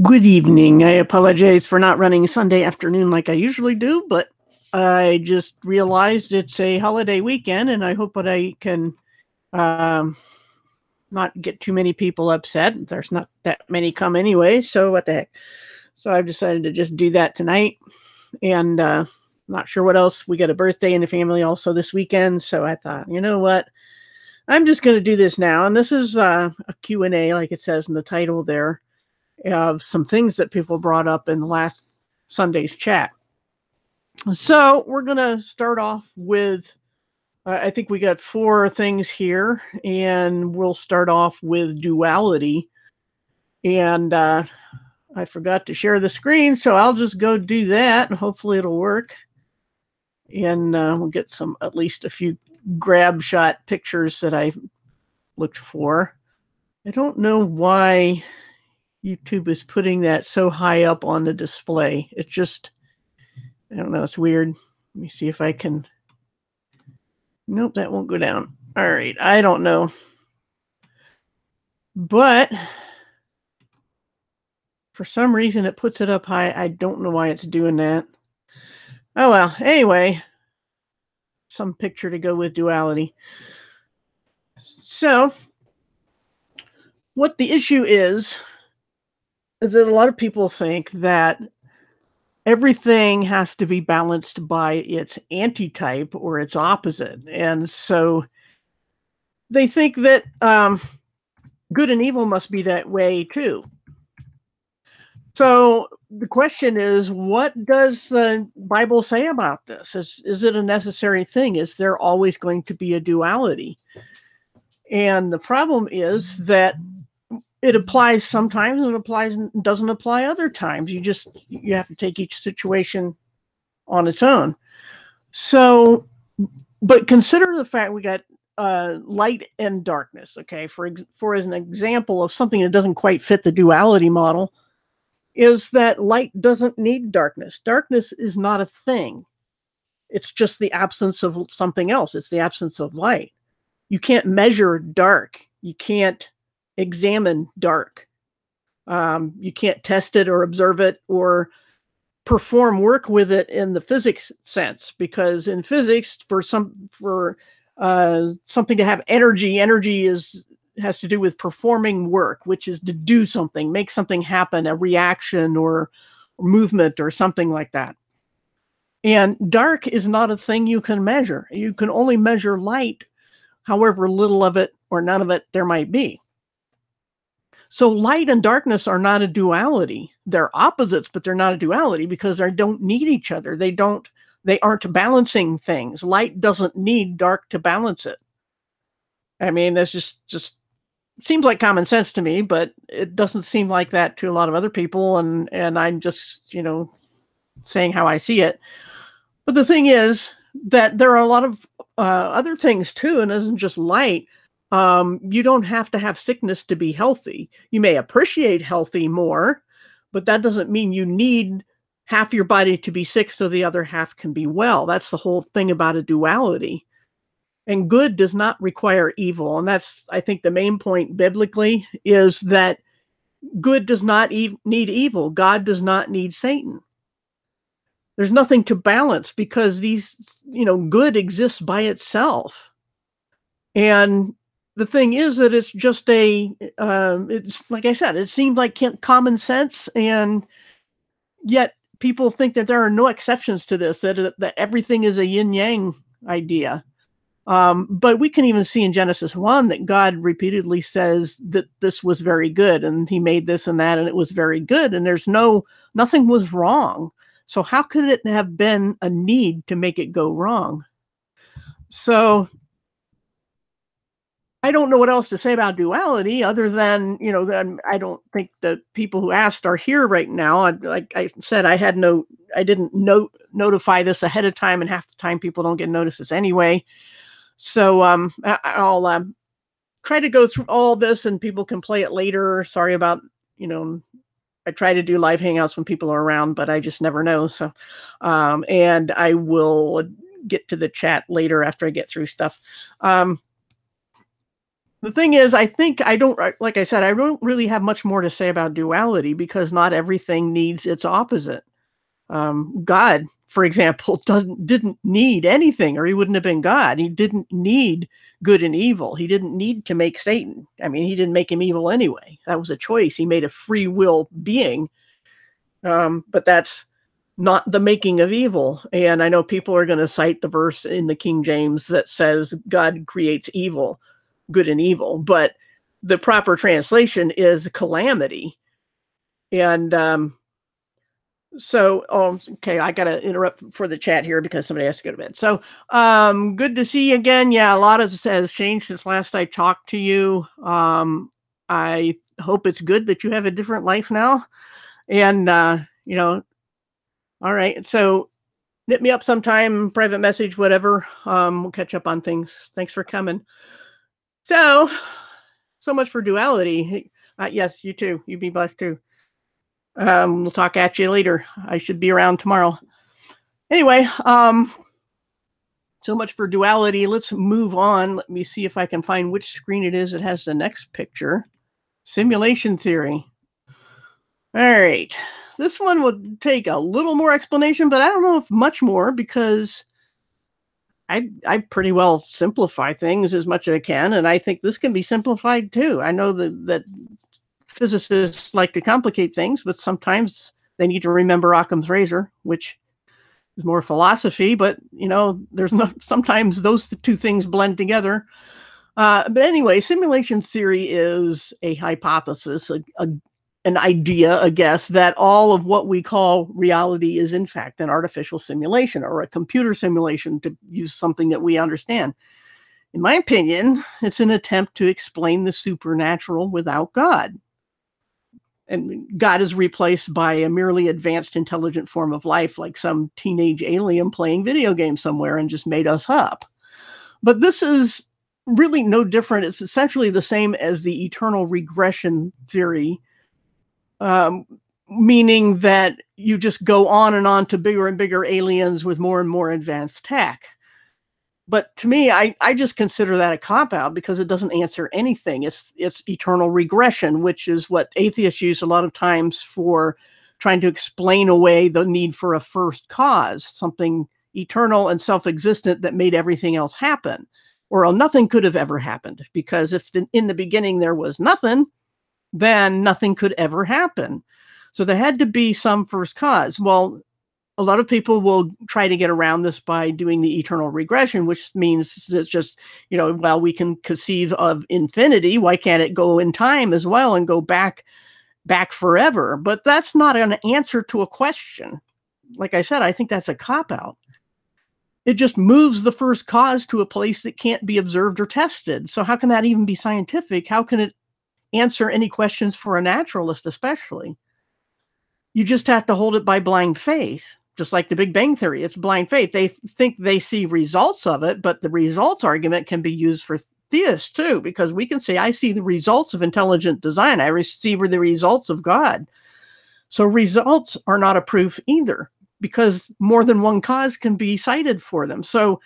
Good evening. I apologize for not running Sunday afternoon like I usually do, but I just realized it's a holiday weekend, and I hope that I can um, not get too many people upset. There's not that many come anyway, so what the heck. So I've decided to just do that tonight, and not sure what else. We got a birthday in the family also this weekend, so I thought, you know what? I'm just going to do this now, and this is a Q&A, like it says in the title there, of some things that people brought up in the last Sunday's chat. So we're going to start off with, I think we got 4 things here, and we'll start off with duality. And I forgot to share the screen, so I'll just go do that, and hopefully it'll work. And we'll get some, at least a few grab shot pictures that I looked for. I don't know why YouTube is putting that so high up on the display. It's just, I don't know, it's weird. Let me see if I can. Nope, that won't go down. All right, I don't know. But for some reason it puts it up high. I don't know why it's doing that. Oh well, anyway, some picture to go with duality. So what the issue is that a lot of people think that everything has to be balanced by its antitype or its opposite. And so they think that good and evil must be that way too. So the question is, what does the Bible say about this? Is it a necessary thing? Is there always going to be a duality? And the problem is that it applies sometimes and it doesn't apply other times. You have to take each situation on its own. So, but consider the fact we got light and darkness. Okay, for as an example of something that doesn't quite fit the duality model, is that light doesn't need darkness. Darkness is not a thing. It's just the absence of something else. It's the absence of light. You can't measure dark. You can't examine dark. You can't test it or observe it or perform work with it in the physics sense, because in physics, for something to have energy has to do with performing work, which is to do something, make something happen, a reaction or movement or something like that. And dark is not a thing you can measure. You can only measure light, however little of it or none of it there might be. So light and darkness are not a duality. They're opposites, but they're not a duality because they don't need each other. They aren't balancing things. Light doesn't need dark to balance it. I mean, that's just seems like common sense to me, but it doesn't seem like that to a lot of other people. And I'm just, saying how I see it. But the thing is that there are a lot of other things too, and it isn't just light. You don't have to have sickness to be healthy. You may appreciate healthy more, but that doesn't mean you need half your body to be sick so the other half can be well. That's the whole thing about a duality. And good does not require evil. And that's, I think, the main point biblically is that good does not need evil. God does not need Satan. There's nothing to balance because good exists by itself. And the thing is that it's just it's like I said, it seems like common sense, and yet people think that there are no exceptions to this, that everything is a yin-yang idea. But we can even see in Genesis 1 that God repeatedly says that this was very good, and he made this and that, and it was very good, and nothing was wrong. So how could it have been a need to make it go wrong? So I don't know what else to say about duality other than, I don't think the people who asked are here right now. Like I said, I didn't notify this ahead of time, and half the time people don't get notices anyway. So I'll try to go through all this and people can play it later. Sorry about, I try to do live hangouts when people are around, but I just never know. So, and I will get to the chat later after I get through stuff. The thing is, I think I don't, like I said, I don't really have much more to say about duality because not everything needs its opposite. God, for example, didn't need anything, or he wouldn't have been God. He didn't need good and evil. He didn't need to make Satan. I mean, he didn't make him evil anyway. That was a choice. He made a free will being, but that's not the making of evil. And I know people are going to cite the verse in the King James that says God creates evil, good and evil, but the proper translation is calamity. And okay, I got to interrupt for the chat here because somebody has to go to bed. So, good to see you again. Yeah, a lot has changed since last I talked to you. I hope it's good that you have a different life now. And, all right. So hit me up sometime, private message, whatever. We'll catch up on things. Thanks for coming. So much for duality. Yes, you too. You be blessed too. We'll talk at you later. I should be around tomorrow. Anyway, so much for duality. Let's move on. Let me see if I can find which screen it is that has the next picture. Simulation theory. All right. This one would take a little more explanation, but I don't know if much more because I pretty well simplify things as much as I can, and I think this can be simplified too. I know that physicists like to complicate things, but sometimes they need to remember Occam's razor, which is more philosophy, but sometimes those two things blend together. But anyway, simulation theory is a hypothesis, an idea, a guess that all of what we call reality is in fact an artificial simulation or a computer simulation, to use something that we understand. In my opinion, it's an attempt to explain the supernatural without God. And God is replaced by a merely advanced intelligent form of life, like some teenage alien playing video games somewhere and just made us up. But this is really no different. It's essentially the same as the eternal regression theory, meaning that you just go on and on to bigger and bigger aliens with more and more advanced tech. But to me, I just consider that a cop-out because it doesn't answer anything. It's eternal regression, which is what atheists use a lot of times for trying to explain away the need for a first cause, something eternal and self-existent that made everything else happen. Or nothing could have ever happened, because if in the beginning there was nothing, then nothing could ever happen. So there had to be some first cause. Well, a lot of people will try to get around this by doing the eternal regression, which means it's just, well, we can conceive of infinity. Why can't it go in time as well and go back forever? But that's not an answer to a question. Like I said, I think that's a cop-out. It just moves the first cause to a place that can't be observed or tested. So how can that even be scientific? How can it answer any questions for a naturalist, especially? You just have to hold it by blind faith. Just like the Big Bang Theory, it's blind faith. They think they see results of it, but the results argument can be used for theists too, because we can say, I see the results of intelligent design. I receive the results of God. So results are not a proof either, because more than one cause can be cited for them. So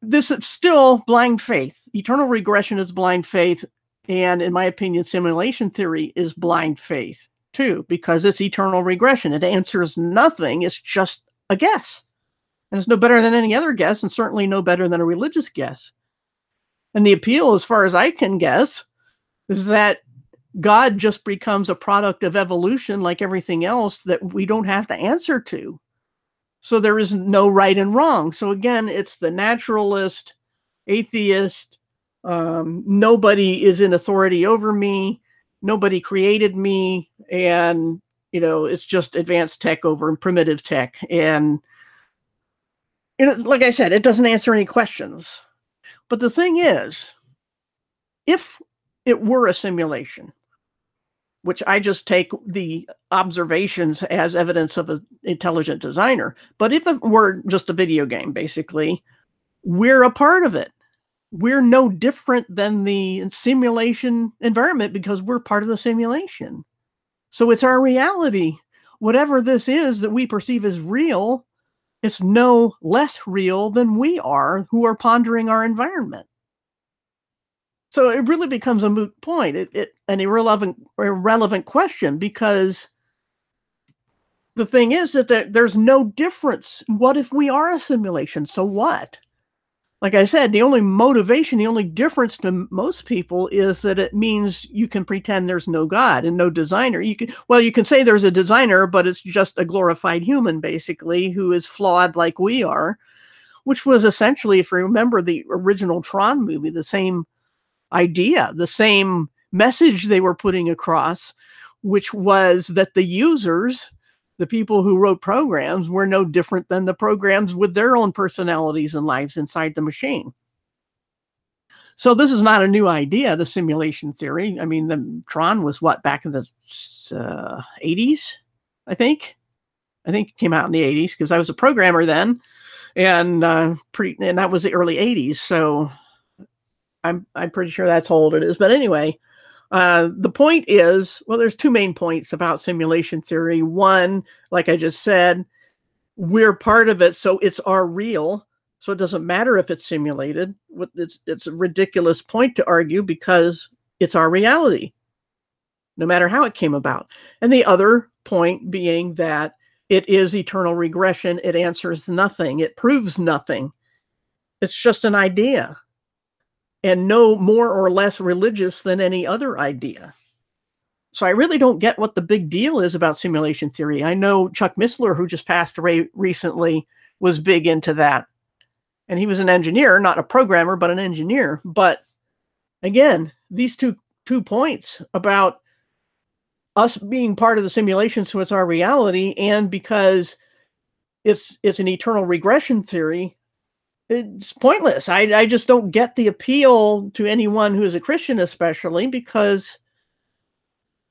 this is still blind faith. Eternal regression is blind faith. And in my opinion, simulation theory is blind faith too, because it's eternal regression. It answers nothing. It's just a guess. And it's no better than any other guess, and certainly no better than a religious guess. And the appeal, as far as I can guess, is that God just becomes a product of evolution like everything else that we don't have to answer to. So there is no right and wrong. So again, it's the naturalist, atheist, nobody is in authority over me. Nobody created me, and it's just advanced tech over primitive tech. And like I said, it doesn't answer any questions. But the thing is, if it were a simulation, which I just take the observations as evidence of an intelligent designer, but if it were just a video game, basically, we're a part of it. We're no different than the simulation environment because we're part of the simulation. So it's our reality. Whatever this is that we perceive as real, it's no less real than we are who are pondering our environment. So it really becomes a moot point, an irrelevant question, because the thing is that there's no difference. What if we are a simulation? So what? Like I said, the only motivation, the only difference to most people is that it means you can pretend there's no God and no designer. You can say there's a designer, but it's just a glorified human, basically, who is flawed like we are, which was essentially, if you remember the original Tron movie, the same idea, the same message they were putting across, which was that the users, the people who wrote programs, were no different than the programs with their own personalities and lives inside the machine. So this is not a new idea, the simulation theory. I mean, the Tron was what, back in the 80s, I think? I think it came out in the 80s because I was a programmer then, and that was the early 80s. So I'm pretty sure that's how old it is. But anyway, the point is, well, there's two main points about simulation theory. One, like I just said, we're part of it, so it's our real. So it doesn't matter if it's simulated. It's a ridiculous point to argue because it's our reality, no matter how it came about. And the other point being that it is eternal regression. It answers nothing. It proves nothing. It's just an idea, and no more or less religious than any other idea. So I really don't get what the big deal is about simulation theory. I know Chuck Missler, who just passed away recently, was big into that. And he was an engineer, not a programmer, but an engineer. But again, these two points about us being part of the simulation, so it's our reality, and because it's an eternal regression theory, it's pointless. I just don't get the appeal to anyone who is a Christian, especially, because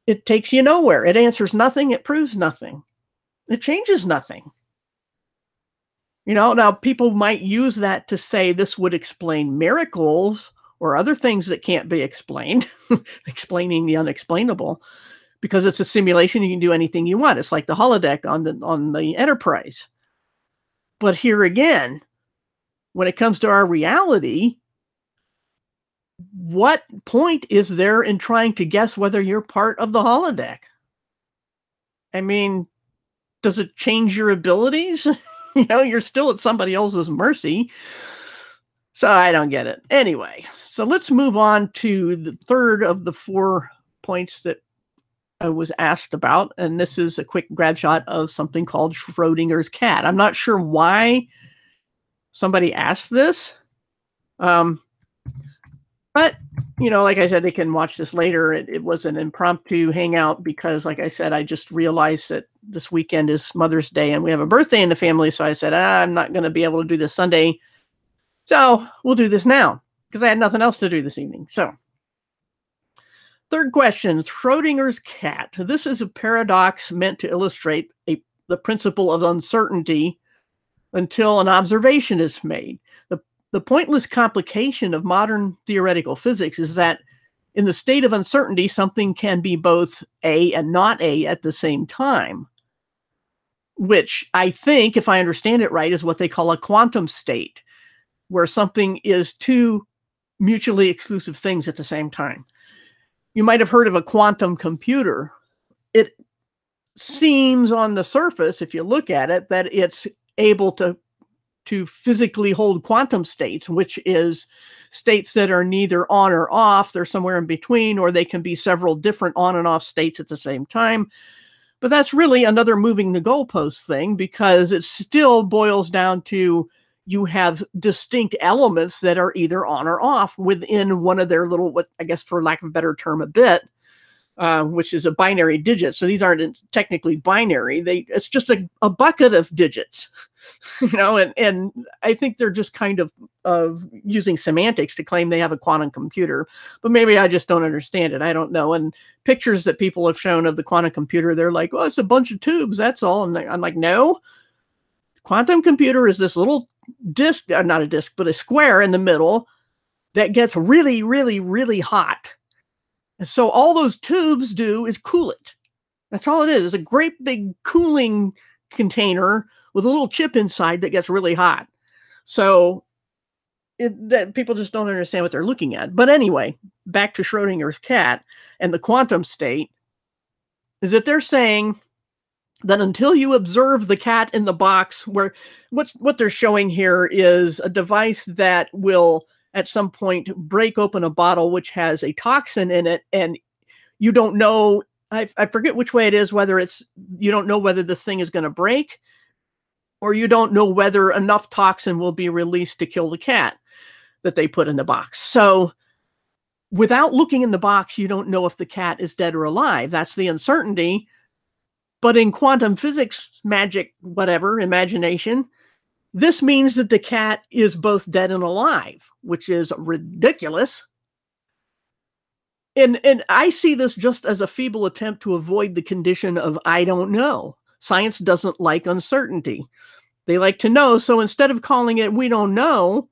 it takes you nowhere. It answers nothing. It proves nothing. It changes nothing. Now people might use that to say this would explain miracles or other things that can't be explained, explaining the unexplainable, because it's a simulation. You can do anything you want. It's like the holodeck on the Enterprise. But here again, when it comes to our reality, what point is there in trying to guess whether you're part of the holodeck? I mean, does it change your abilities? You're still at somebody else's mercy. So I don't get it. Anyway, so let's move on to the third of the 4 points that I was asked about. And this is a quick grab shot of something called Schrodinger's cat. I'm not sure why somebody asked this. But, like I said, they can watch this later. It was an impromptu hangout because, like I said, I just realized that this weekend is Mother's Day and we have a birthday in the family. So I said, I'm not going to be able to do this Sunday. So we'll do this now because I had nothing else to do this evening. So third question, Schrodinger's cat. This is a paradox meant to illustrate the principle of uncertainty until an observation is made. The pointless complication of modern theoretical physics is that in the state of uncertainty, something can be both A and not A at the same time, which I think, if I understand it right, is what they call a quantum state, where something is two mutually exclusive things at the same time. You might have heard of a quantum computer. It seems on the surface, if you look at it, that it's able to physically hold quantum states, which is states that are neither on or off. They're somewhere in between, or they can be several different on and off states at the same time. But that's really another moving the goalpost thing, because it still boils down to you have distinct elements that are either on or off within one of their little, what I guess for lack of a better term, a bit, which is a binary digit. So these aren't technically binary. It's just a bucket of digits, and I think they're just kind of using semantics to claim they have a quantum computer, but maybe I just don't understand it. I don't know. And pictures that people have shown of the quantum computer, they're like, oh, it's a bunch of tubes. That's all. And I'm like, no, quantum computer is this little disk, not a disk, but a square in the middle that gets really, really, really hot. And so all those tubes do is cool it. That's all it is. It's a great big cooling container with a little chip inside that gets really hot. So that people just don't understand what they're looking at. But anyway, back to Schrodinger's cat and the quantum state, is that they're saying that until you observe the cat in the box, where what they're showing here is a device that will at some point break open a bottle which has a toxin in it, and you don't know, I forget which way it is, whether it's, you don't know whether this thing is going to break, or you don't know whether enough toxin will be released to kill the cat that they put in the box. So without looking in the box, you don't know if the cat is dead or alive. That's the uncertainty. But in quantum physics, magic, whatever, imagination, this means that the cat is both dead and alive, which is ridiculous. And I see this just as a feeble attempt to avoid the condition of I don't know. Science doesn't like uncertainty. They like to know. So instead of calling it we don't know,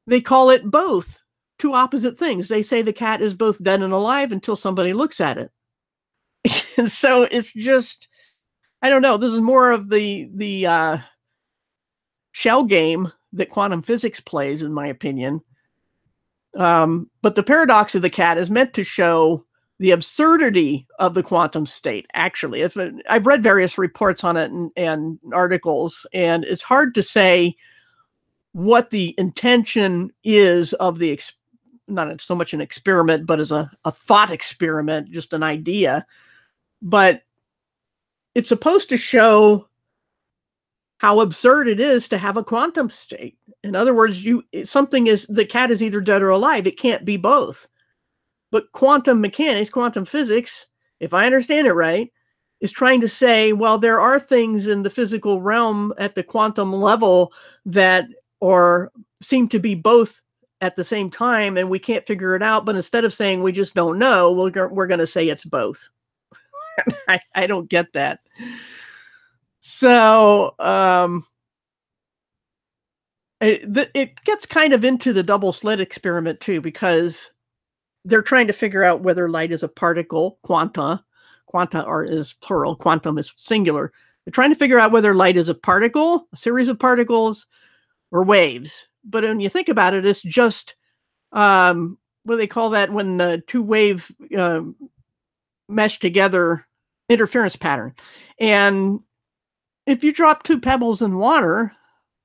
they call it both. Two opposite things. They say the cat is both dead and alive until somebody looks at it. And so it's just, I don't know. This is more of the shell game that quantum physics plays, in my opinion. But the paradox of the cat is meant to show the absurdity of the quantum state. Actually, I've read various reports on it and articles, and it's hard to say what the intention is of the not so much an experiment, but as a thought experiment, just an idea. But it's supposed to show how absurd it is to have a quantum state. In other words, the cat is either dead or alive. It can't be both. But quantum mechanics, quantum physics, if I understand it right, is trying to say, well, there are things in the physical realm at the quantum level that seem to be both at the same time, and we can't figure it out. But instead of saying we just don't know, we're going to say it's both. I don't get that. So it gets kind of into the double slit experiment too, because they're trying to figure out whether light is a particle, quanta is plural, quantum is singular. They're trying to figure out whether light is a particle, a series of particles, or waves. But when you think about it, it's just, what do they call that when the two wave mesh together, interference pattern. And if you drop two pebbles in water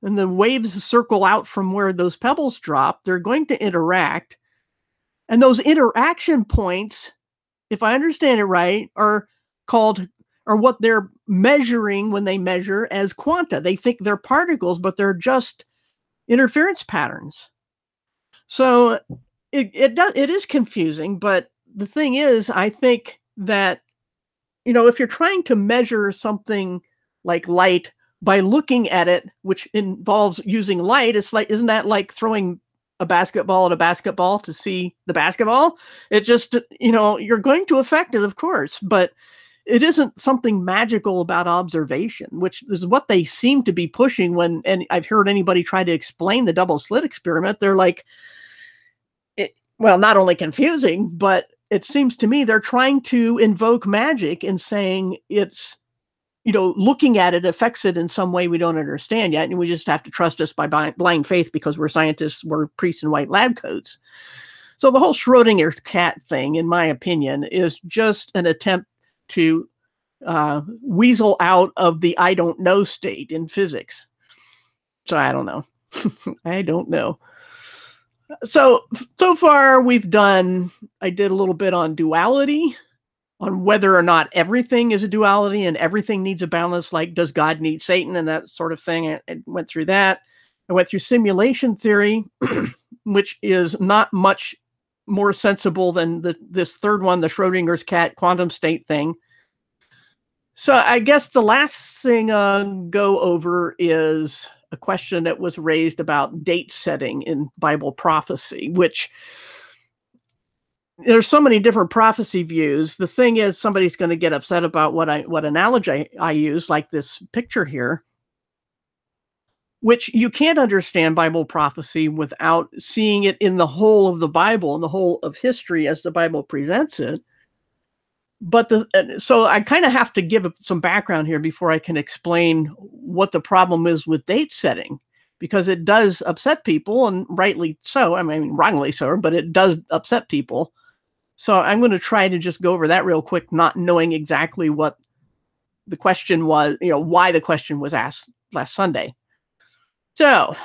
and the waves circle out from where those pebbles drop, they're going to interact. And those interaction points, if I understand it right, are what they're measuring when they measure as quanta. They think they're particles, but they're just interference patterns. So it is confusing, but the thing is, I think that, if you're trying to measure something like light by looking at it, which involves using light, it's like, isn't that like throwing a basketball at a basketball to see the basketball? It just, you're going to affect it, of course, but it isn't something magical about observation, which is what they seem to be pushing and I've heard anybody try to explain the double slit experiment. They're like, not only confusing, but it seems to me they're trying to invoke magic and saying it's, looking at it affects it in some way we don't understand yet. And we just have to trust us by blind faith because we're scientists, we're priests in white lab coats. So the whole Schrodinger's cat thing, in my opinion, is just an attempt to weasel out of the I don't know state in physics. So I don't know. I don't know. So far I did a little bit on duality, on whether or not everything is a duality and everything needs a balance, like does God need Satan and that sort of thing. I went through that. I went through simulation theory, which is not much more sensible than this third one, the Schrodinger's cat quantum state thing. So I guess the last thing I'll go over is a question that was raised about date setting in Bible prophecy, which there's so many different prophecy views. The thing is, somebody's going to get upset about what analogy I use, like this picture here, which you can't understand Bible prophecy without seeing it in the whole of the Bible and the whole of history as the Bible presents it. But so I kind of have to give some background here before I can explain what the problem is with date setting. because it does upset people, and rightly so. I mean, wrongly so, but it does upset people. So I'm going to try to just go over that real quick, not knowing exactly what the question was, why the question was asked last Sunday. So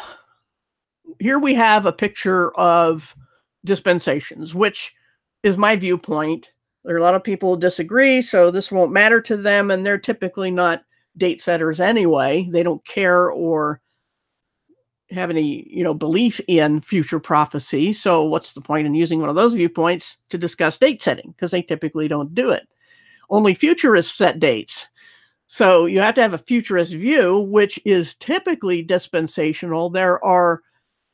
here we have a picture of dispensations, which is my viewpoint. There are a lot of people who disagree, so this won't matter to them, and they're typically not date setters anyway. They don't care or have any, belief in future prophecy. So what's the point in using one of those viewpoints to discuss date setting? Because they typically don't do it. Only futurists set dates. So you have to have a futurist view, which is typically dispensational.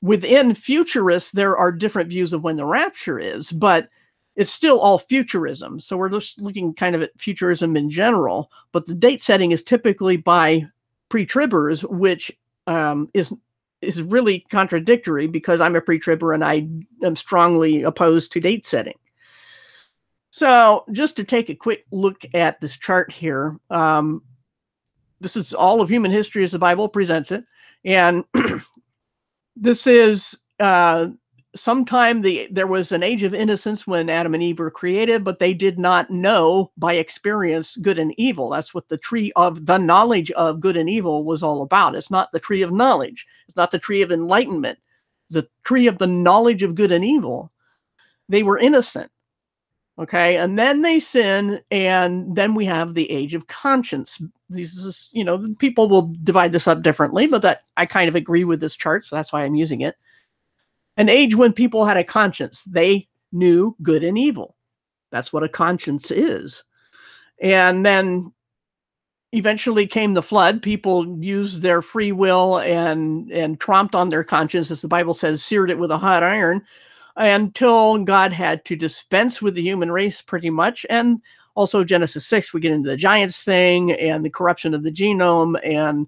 Within futurists, there are different views of when the rapture is, but it's still all futurism. So we're just looking kind of at futurism in general, but the date setting is typically by pre-tribbers, which is really contradictory, because I'm a pre-tribber and I am strongly opposed to date setting. So just to take a quick look at this chart here, this is all of human history as the Bible presents it. And this is sometime there was an age of innocence when Adam and Eve were created, but they did not know by experience good and evil. That's what the tree of the knowledge of good and evil was all about. It's not the tree of knowledge. It's not the tree of enlightenment. It's the tree of the knowledge of good and evil. They were innocent. Okay, and then they sin, and then we have the age of conscience. People will divide this up differently, but I kind of agree with this chart, so that's why I'm using it. An age when people had a conscience. They knew good and evil. That's what a conscience is. And then eventually came the flood. People used their free will and tromped on their conscience, as the Bible says, seared it with a hot iron, until God had to dispense with the human race pretty much. And also Genesis 6, we get into the giants thing and the corruption of the genome.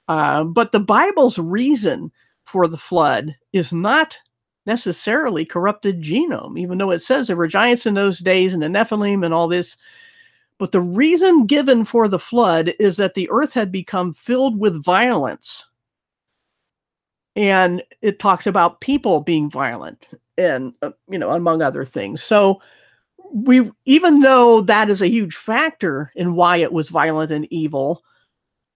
But the Bible's reason for the flood is not necessarily corrupted genome, even though it says there were giants in those days and the Nephilim and all this. But the reason given for the flood is that the earth had become filled with violence. And it talks about people being violent and, among other things. So even though that is a huge factor in why it was violent and evil,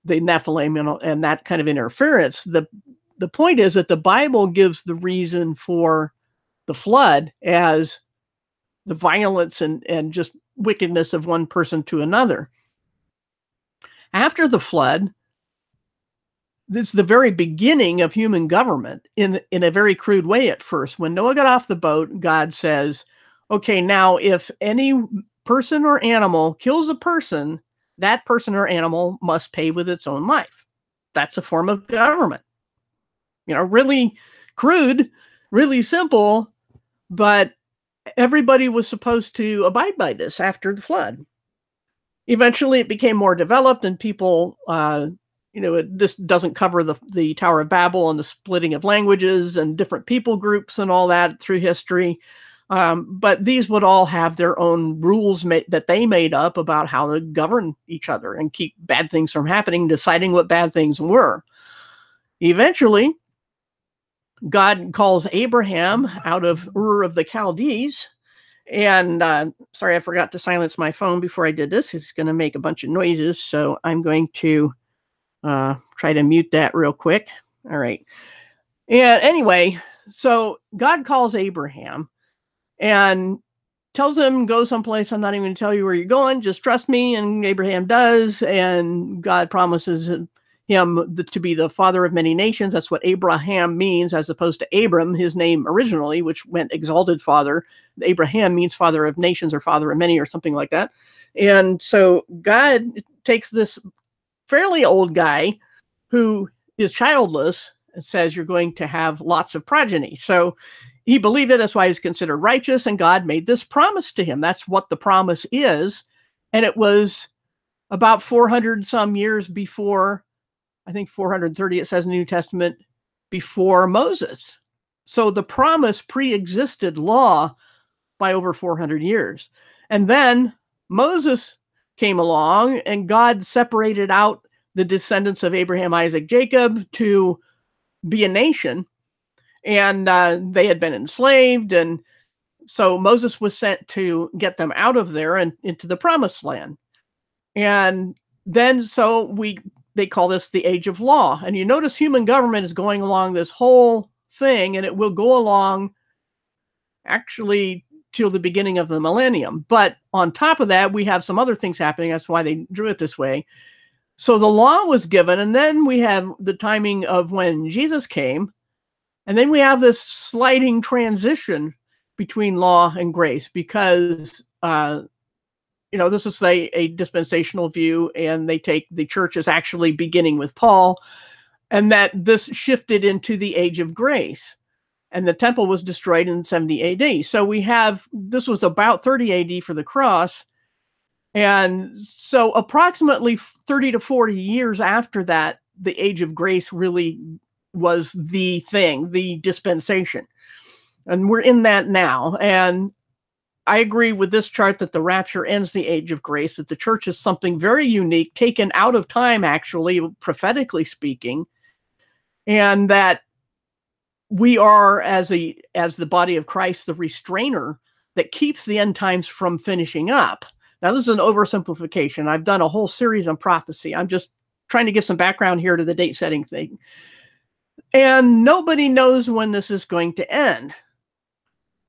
the Nephilim and that kind of interference, the point is that the Bible gives the reason for the flood as the violence and just wickedness of one person to another. After the flood, this is the very beginning of human government in a very crude way at first. When Noah got off the boat, God says, okay, now if any person or animal kills a person, that person or animal must pay with its own life. That's a form of government. Really crude, really simple, but everybody was supposed to abide by this after the flood. Eventually it became more developed, and people, this doesn't cover the Tower of Babel and the splitting of languages and different people groups and all that through history. But these would all have their own rules that they made up about how to govern each other and keep bad things from happening, deciding what bad things were. Eventually, God calls Abraham out of Ur of the Chaldees. And sorry, I forgot to silence my phone before I did this. It's going to make a bunch of noises. So I'm going to try to mute that real quick. All right. And anyway, so God calls Abraham and tells him, go someplace. I'm not even going to tell you where you're going. Just trust me. And Abraham does. And God promises him to be the father of many nations. That's what Abraham means, as opposed to Abram, his name originally, which meant exalted father. Abraham means father of nations or father of many or something like that. And so God takes this fairly old guy who is childless and says, you're going to have lots of progeny. So he believed it. That's why he's considered righteous. And God made this promise to him. That's what the promise is. And it was about 400 some years before, I think 430, it says in the New Testament, before Moses. So the promise pre-existed law by over 400 years. And then Moses came along and God separated out the descendants of Abraham, Isaac, Jacob to be a nation, and they had been enslaved, and so Moses was sent to get them out of there and into the promised land. And then they call this the age of law. And you notice human government is going along this whole thing, and it will go along actually till the beginning of the millennium. But on top of that, we have some other things happening. That's why they drew it this way. So the law was given, and then we have the timing of when Jesus came, and then we have this sliding transition between law and grace, because this is a dispensational view, and they take the church as actually beginning with Paul, and that this shifted into the age of grace, and the temple was destroyed in 70 AD. So this was about 30 AD for the cross, and so approximately 30 to 40 years after that, the age of grace really was the thing, the dispensation. And we're in that now. And I agree with this chart that the rapture ends the age of grace, that the church is something very unique, taken out of time, actually, prophetically speaking, and that we are, as the body of Christ, the restrainer that keeps the end times from finishing up. Now, this is an oversimplification. I've done a whole series on prophecy. I'm just trying to give some background here to the date setting thing. And nobody knows when this is going to end.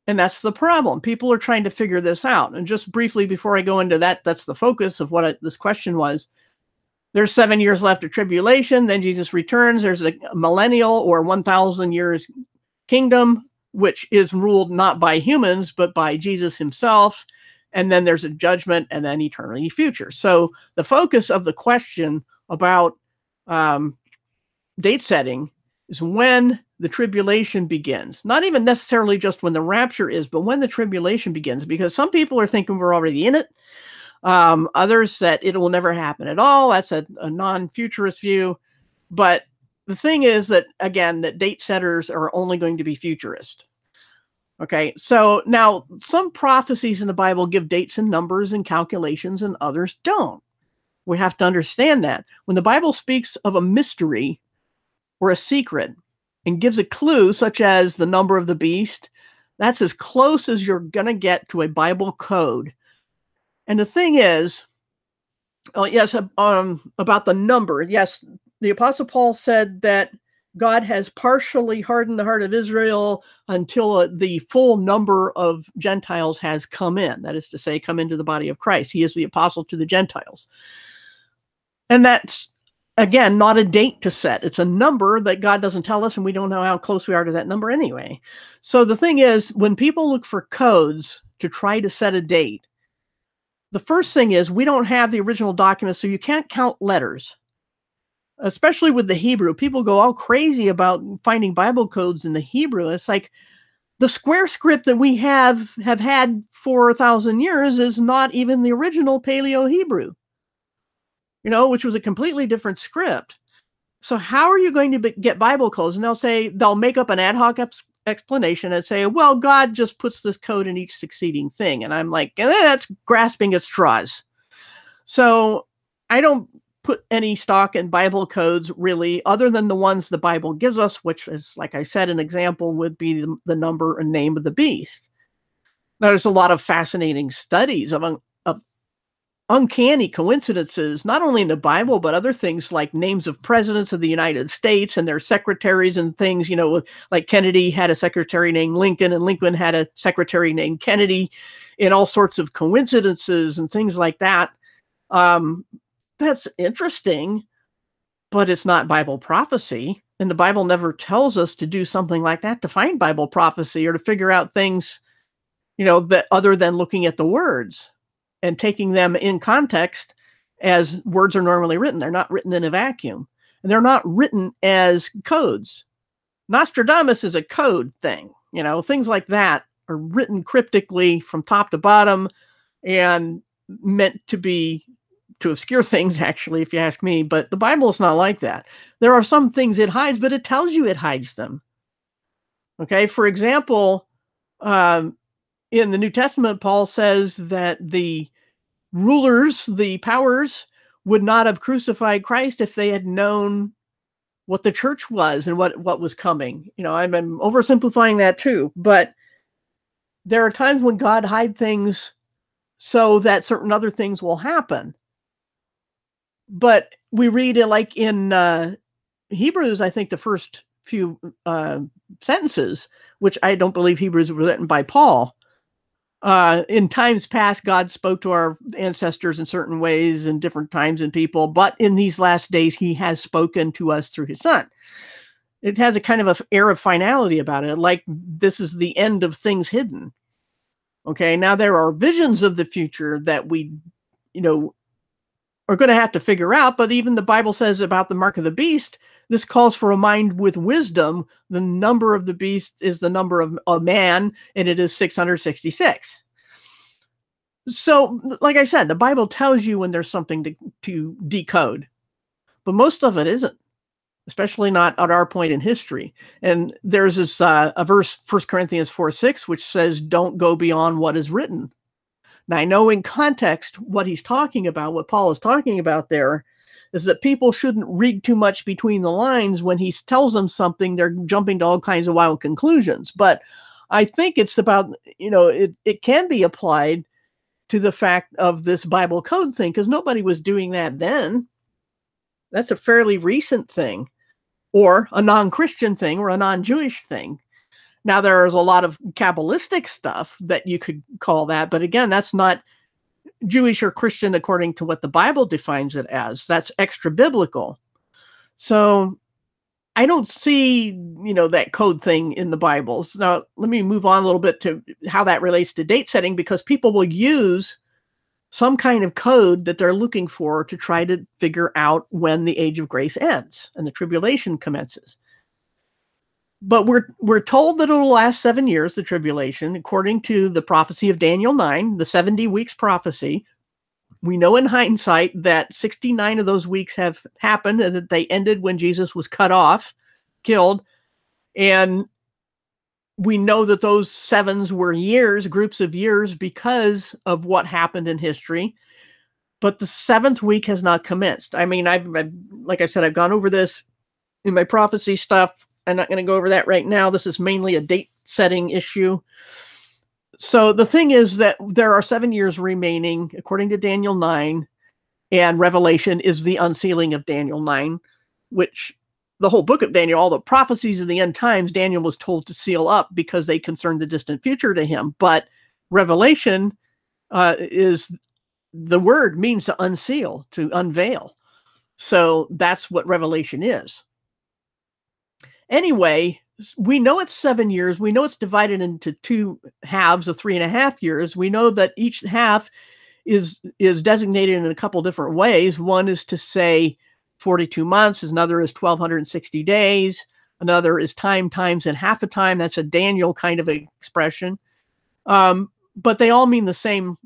And that's the problem. People are trying to figure this out. And just briefly, before I go into that, that's the focus of what this question was. There's 7 years left of tribulation. Then Jesus returns. There's a millennial or 1,000 years kingdom, which is ruled not by humans, but by Jesus himself. And then there's a judgment, and then eternity future. So the focus of the question about date setting is when the tribulation begins. Not even necessarily just when the rapture is, but when the tribulation begins, because some people are thinking we're already in it. Others that it will never happen at all. That's a non-futurist view. But the thing is that, again, that date setters are only going to be futurist. Okay, so now some prophecies in the Bible give dates and numbers and calculations, and others don't. We have to understand that. When the Bible speaks of a mystery or a secret and gives a clue, such as the number of the beast, that's as close as you're going to get to a Bible code. And the thing is, about the number, yes, the Apostle Paul said that God has partially hardened the heart of Israel until the full number of Gentiles has come in. That is to say, come into the body of Christ. He is the apostle to the Gentiles. And that's, again, not a date to set. It's a number that God doesn't tell us, and we don't know how close we are to that number anyway. So the thing is, when people look for codes to try to set a date, the first thing is we don't have the original document, so you can't count letters. Especially with the Hebrew, people go all crazy about finding Bible codes in the Hebrew. It's like the square script that we have had for 1,000 years is not even the original Paleo-Hebrew, which was a completely different script. So how are you going to get Bible codes? And they'll make up an ad hoc explanation and say, well, God just puts this code in each succeeding thing. And I'm like, that's grasping at straws. So I don't put any stock in Bible codes, really, other than the ones the Bible gives us, which is, like I said, an example would be the number and name of the beast. There's a lot of fascinating studies of uncanny coincidences, not only in the Bible, but other things like names of presidents of the United States and their secretaries and things, like Kennedy had a secretary named Lincoln, and Lincoln had a secretary named Kennedy, and all sorts of coincidences and things like that. That's interesting, but it's not Bible prophecy. And the Bible never tells us to do something like that to find Bible prophecy or to figure out things, that other than looking at the words and taking them in context as words are normally written. They're not written in a vacuum, and they're not written as codes. Nostradamus is a code thing, things like that are written cryptically from top to bottom and meant to obscure things, actually, if you ask me. But the Bible is not like that. There are some things it hides, but it tells you it hides them. Okay, for example, in the New Testament, Paul says that the rulers, the powers, would not have crucified Christ if they had known what the church was and what was coming. I'm oversimplifying that too, but there are times when God hides things so that certain other things will happen. But we read it like in Hebrews, I think the first few sentences, which I don't believe Hebrews were written by Paul. In times past, God spoke to our ancestors in certain ways in different times and people, but in these last days, he has spoken to us through his son. It has a kind of an air of finality about it, like this is the end of things hidden. Okay, now there are visions of the future that we, are going to have to figure out, but even the Bible says about the mark of the beast, this calls for a mind with wisdom. The number of the beast is the number of a man, and it is 666. So, like I said, the Bible tells you when there's something to decode, but most of it isn't, especially not at our point in history. And there's this a verse, 1 Corinthians 4:6, which says, don't go beyond what is written. Now, I know in context what he's talking about, what Paul is talking about there, is that people shouldn't read too much between the lines. When he tells them something, they're jumping to all kinds of wild conclusions. But I think it's about, it can be applied to the fact of this Bible code thing, because nobody was doing that then. That's a fairly recent thing, or a non-Christian thing, or a non-Jewish thing. Now, there's a lot of Kabbalistic stuff that you could call that, but again, that's not Jewish or Christian according to what the Bible defines it as. That's extra biblical. So I don't see, that code thing in the Bibles. Now, let me move on a little bit to how that relates to date setting, because people will use some kind of code that they're looking for to try to figure out when the age of grace ends and the tribulation commences. But we're told that it'll last 7 years, the tribulation, according to the prophecy of Daniel 9, the 70 weeks prophecy. We know in hindsight that 69 of those weeks have happened, and that they ended when Jesus was cut off, killed. And we know that those sevens were years, groups of years, because of what happened in history. But the seventh week has not commenced. I mean, I've like I said, I've gone over this in my prophecy stuff. I'm not going to go over that right now. This is mainly a date setting issue. So the thing is that there are 7 years remaining, according to Daniel 9, and Revelation is the unsealing of Daniel 9, which the whole book of Daniel, all the prophecies of the end times, Daniel was told to seal up because they concerned the distant future to him. But Revelation is, the word means to unseal, to unveil. So that's what Revelation is. Anyway, we know it's 7 years. We know it's divided into two halves of 3.5 years. We know that each half is designated in a couple different ways. One is to say 42 months. Another is 1,260 days. Another is time times and half a time. That's a Daniel kind of expression. But they all mean the same,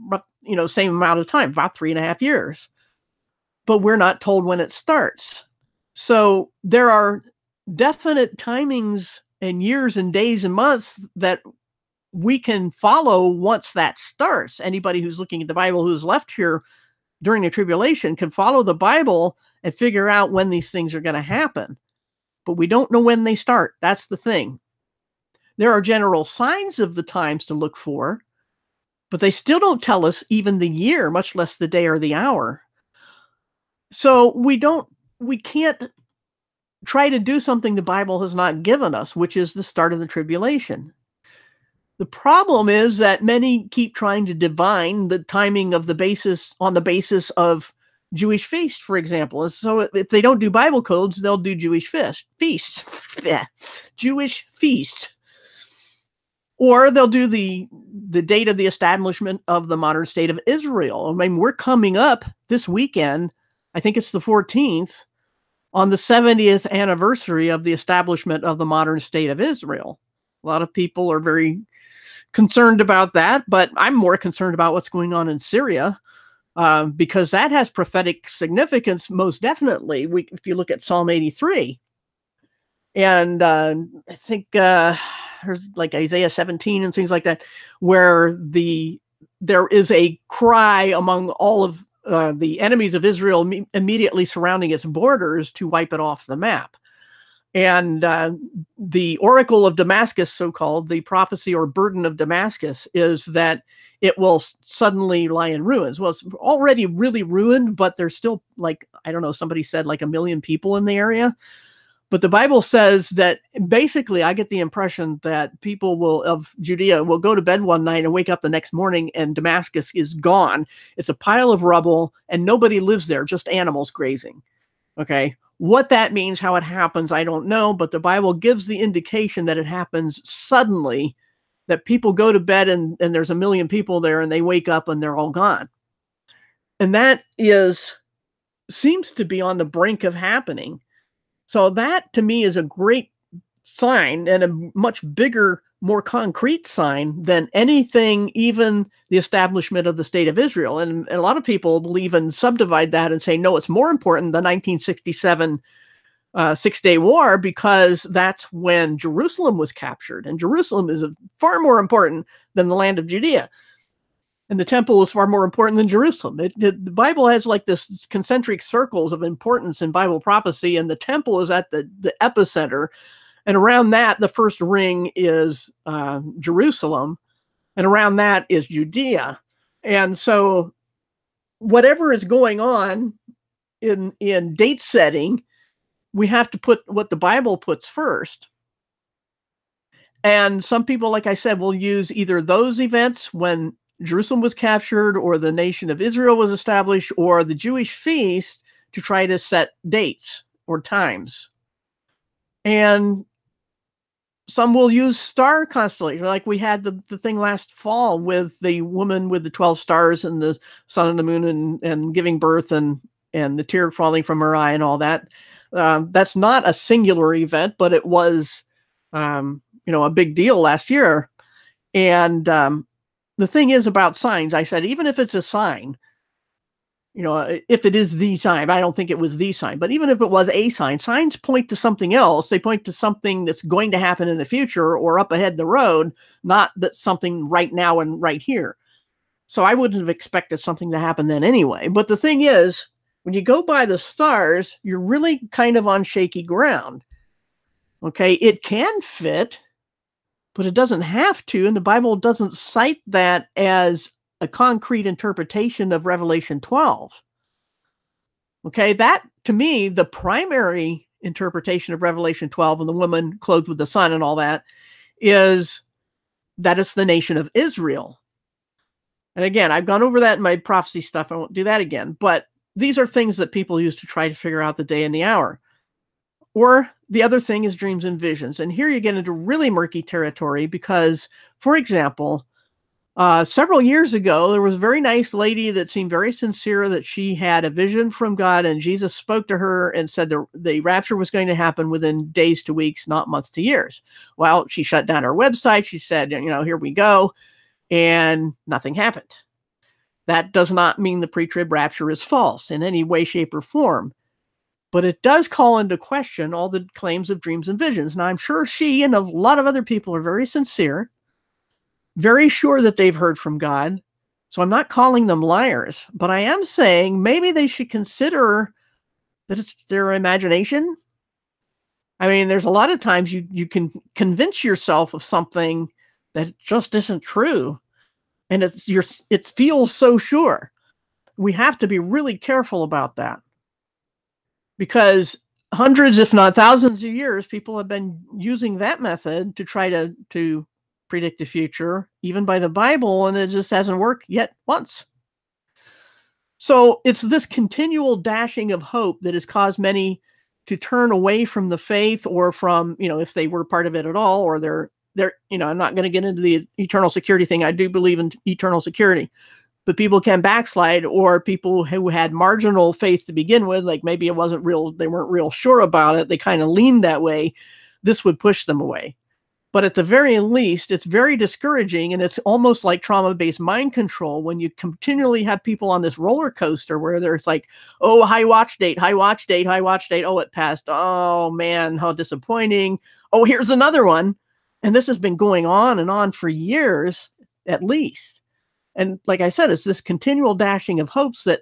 same amount of time, about 3.5 years. But we're not told when it starts. So there are definite timings and years and days and months that we can follow once that starts. Anybody who's looking at the Bible who's left here during the tribulation can follow the Bible and figure out when these things are going to happen. But we don't know when they start. That's the thing. There are general signs of the times to look for, but they still don't tell us even the year, much less the day or the hour. So we can't try to do something the Bible has not given us, which is the start of the tribulation. The problem is that many keep trying to divine the timing of the basis on the basis of Jewish feast, for example. And so if they don't do Bible codes, they'll do Jewish feasts. Jewish feast. Or they'll do the date of the establishment of the modern state of Israel. I mean, we're coming up this weekend, I think it's the 14th, on the 70th anniversary of the establishment of the modern state of Israel. A lot of people are very concerned about that, but I'm more concerned about what's going on in Syria, because that has prophetic significance, most definitely. If you look at Psalm 83, and I think there's like Isaiah 17 and things like that, where there is a cry among all of the enemies of Israel immediately surrounding its borders to wipe it off the map. And the oracle of Damascus, so-called, the prophecy or burden of Damascus, is that it will suddenly lie in ruins. Well, it's already really ruined, but there's still, like, I don't know, somebody said like 1 million people in the area. But the Bible says that basically, I get the impression that people of Judea will go to bed one night and wake up the next morning and Damascus is gone. It's a pile of rubble and nobody lives there, just animals grazing. Okay. What that means, how it happens, I don't know, but the Bible gives the indication that it happens suddenly, that people go to bed and there's 1 million people there and they wake up and they're all gone. And that seems to be on the brink of happening. So that to me is a great sign and a much bigger, more concrete sign than anything, even the establishment of the state of Israel. And a lot of people believe and subdivide that and say, no, it's more important than 1967 Six-Day War, because that's when Jerusalem was captured. And Jerusalem is far more important than the land of Judea. And the temple is far more important than Jerusalem. The Bible has like this concentric circles of importance in Bible prophecy, and the temple is at the epicenter. And around that, the first ring is Jerusalem, and around that is Judea. And so whatever is going on in date setting, we have to put what the Bible puts first. And some people, like I said, will use either those events when Jerusalem was captured or the nation of Israel was established or the Jewish feast to try to set dates or times. And some will use star constellation, like we had the thing last fall with the woman with the 12 stars and the sun and the moon and giving birth and the tear falling from her eye and all that. That's not a singular event, but it was, a big deal last year. And the thing is about signs, I said, even if it's a sign, if it is the sign, I don't think it was the sign, but even if it was a sign, signs point to something else. They point to something that's going to happen in the future or up ahead the road, not that something right now and right here. So I wouldn't have expected something to happen then anyway. But the thing is, when you go by the stars, you're really kind of on shaky ground. Okay, it can fit, but it doesn't have to. And the Bible doesn't cite that as a concrete interpretation of Revelation 12. Okay, that to me, the primary interpretation of Revelation 12 and the woman clothed with the sun and all that is that it's the nation of Israel. And again, I've gone over that in my prophecy stuff. I won't do that again. But these are things that people use to try to figure out the day and the hour. Or the other thing is dreams and visions. And here you get into really murky territory because, for example, several years ago, there was a very nice lady that seemed very sincere that she had a vision from God and Jesus spoke to her and said the rapture was going to happen within days to weeks, not months to years. Well, she shut down her website. She said, here we go. And nothing happened. That does not mean the pre-trib rapture is false in any way, shape, or form. But it does call into question all the claims of dreams and visions. Now, I'm sure she and a lot of other people are very sincere, very sure that they've heard from God. So I'm not calling them liars, but I am saying maybe they should consider that it's their imagination. I mean, there's a lot of times you can convince yourself of something that just isn't true. And it feels so sure. We have to be really careful about that. Because hundreds, if not thousands of years, people have been using that method to try to predict the future, even by the Bible, and it just hasn't worked yet once. So it's this continual dashing of hope that has caused many to turn away from the faith or from, if they were part of it at all, or they're I'm not going to get into the eternal security thing. I do believe in eternal security. But people can backslide, or people who had marginal faith to begin with, like maybe it wasn't real, they weren't real sure about it, they kind of leaned that way, this would push them away. But at the very least, it's very discouraging, and it's almost like trauma-based mind control when you continually have people on this roller coaster where there's like, oh, high watch date, high watch date, high watch date, oh, it passed, oh man, how disappointing, oh, here's another one. And this has been going on and on for years, at least. And like I said, it's this continual dashing of hopes that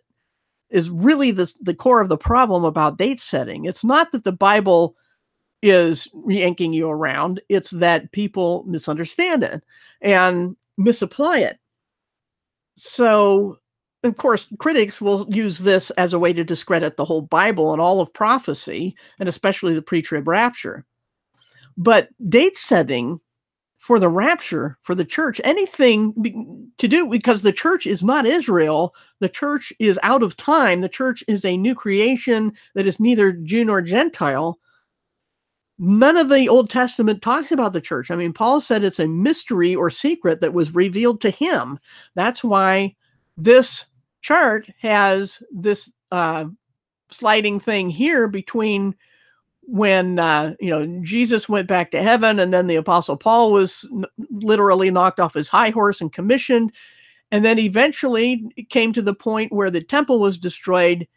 is really the core of the problem about date setting. It's not that the Bible is yanking you around. It's that people misunderstand it and misapply it. So, of course, critics will use this as a way to discredit the whole Bible and all of prophecy, and especially the pre-trib rapture. But date setting for the rapture, for the church, anything to do, because the church is not Israel. The church is out of time. The church is a new creation that is neither Jew nor Gentile. None of the Old Testament talks about the church. I mean, Paul said it's a mystery or secret that was revealed to him. That's why this chart has this sliding thing here between when Jesus went back to heaven, and then the Apostle Paul was literally knocked off his high horse and commissioned, and then eventually it came to the point where the temple was destroyed.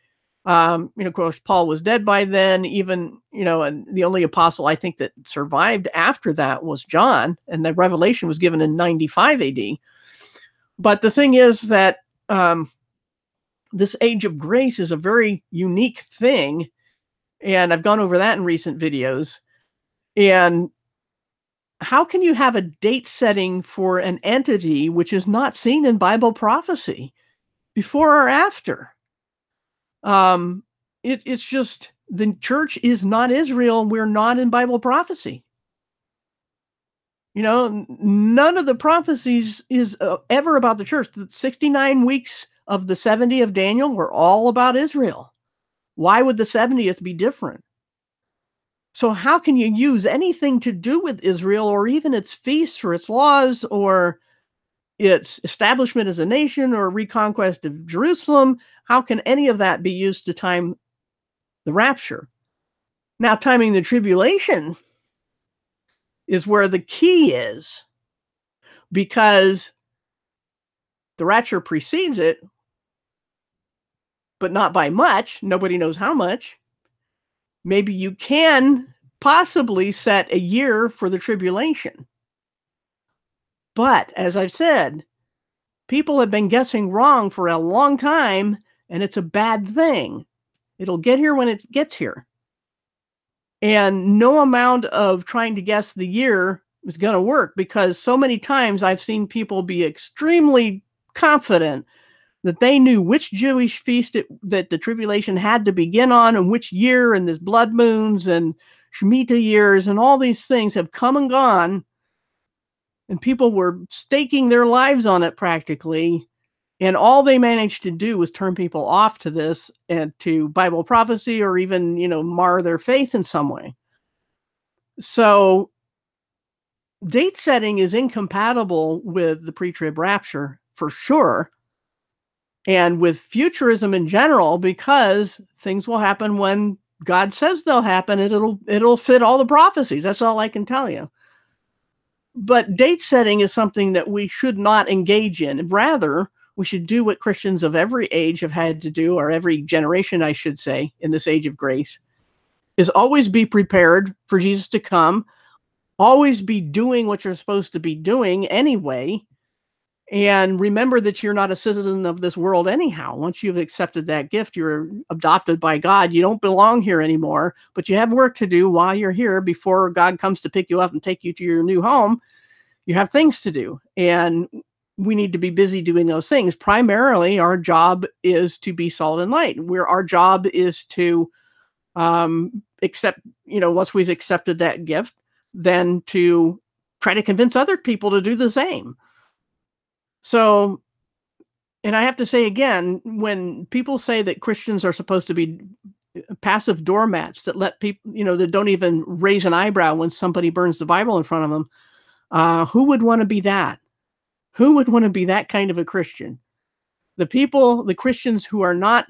Of course, Paul was dead by then. Even and the only apostle I think that survived after that was John, and the revelation was given in 95 A.D. But the thing is that this age of grace is a very unique thing. And I've gone over that in recent videos. And how can you have a date setting for an entity which is not seen in Bible prophecy before or after? It's just the church is not Israel. We're not in Bible prophecy. None of the prophecies is ever about the church. The 69 weeks of the 70 of Daniel were all about Israel. Why would the 70th be different? So how can you use anything to do with Israel, or even its feasts or its laws or its establishment as a nation or reconquest of Jerusalem? How can any of that be used to time the rapture? Now, timing the tribulation is where the key is, because the rapture precedes it, but not by much. Nobody knows how much. Maybe you can possibly set a year for the tribulation. But as I've said, people have been guessing wrong for a long time, and it's a bad thing. It'll get here when it gets here. And no amount of trying to guess the year is going to work, because so many times I've seen people be extremely confident that they knew which Jewish feast that the tribulation had to begin on, and which year, and this blood moons and Shemitah years and all these things have come and gone, and people were staking their lives on it practically, and all they managed to do was turn people off to this and to Bible prophecy, or even mar their faith in some way. So date setting is incompatible with the pre-trib rapture for sure, and with futurism in general, because things will happen when God says they'll happen, and it'll fit all the prophecies. That's all I can tell you. But date setting is something that we should not engage in. Rather, we should do what Christians of every age have had to do, or every generation, I should say, in this age of grace, is always be prepared for Jesus to come, always be doing what you're supposed to be doing anyway, and remember that you're not a citizen of this world anyhow. Once you've accepted that gift, you're adopted by God. You don't belong here anymore, but you have work to do while you're here before God comes to pick you up and take you to your new home. You have things to do, and we need to be busy doing those things. Primarily, our job is to be salt and light. Our job is to accept, once we've accepted that gift, then to try to convince other people to do the same. So, and I have to say again, when people say that Christians are supposed to be passive doormats that let people, that don't even raise an eyebrow when somebody burns the Bible in front of them, who would want to be that? Who would want to be that kind of a Christian? The Christians who are not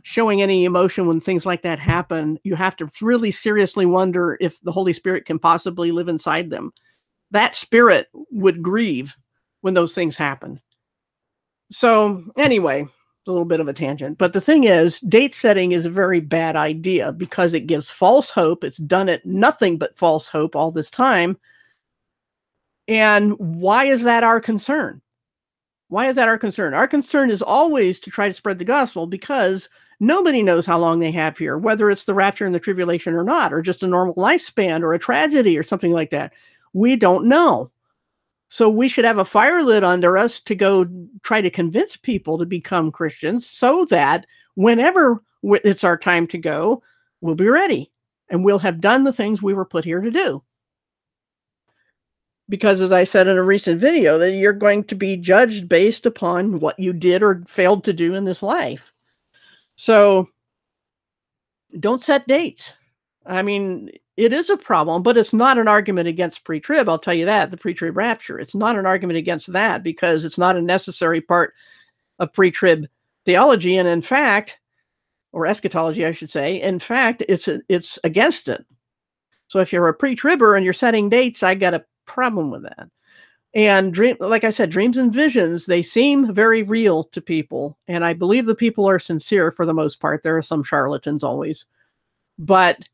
showing any emotion when things like that happen, you have to really seriously wonder if the Holy Spirit can possibly live inside them. That spirit would grieve when those things happen. So anyway, a little bit of a tangent. But the thing is, date setting is a very bad idea, because it gives false hope. It's done it nothing but false hope all this time. And why is that our concern? Why is that our concern? Our concern is always to try to spread the gospel, because nobody knows how long they have here, whether it's the rapture and the tribulation or not, or just a normal lifespan or a tragedy or something like that. We don't know. So we should have a fire lit under us to go try to convince people to become Christians, so that whenever it's our time to go, we'll be ready and we'll have done the things we were put here to do. Because, as I said in a recent video, that you're going to be judged based upon what you did or failed to do in this life. So don't set dates. I mean, it is a problem, but it's not an argument against pre-trib. I'll tell you that, the pre-trib rapture. It's not an argument against that, because it's not a necessary part of pre-trib theology. And in fact, or eschatology, I should say, in fact, it's against it. So if you're a pre-tribber and you're setting dates, I got a problem with that. And like I said, dreams and visions, they seem very real to people. And I believe the people are sincere for the most part. There are some charlatans always. But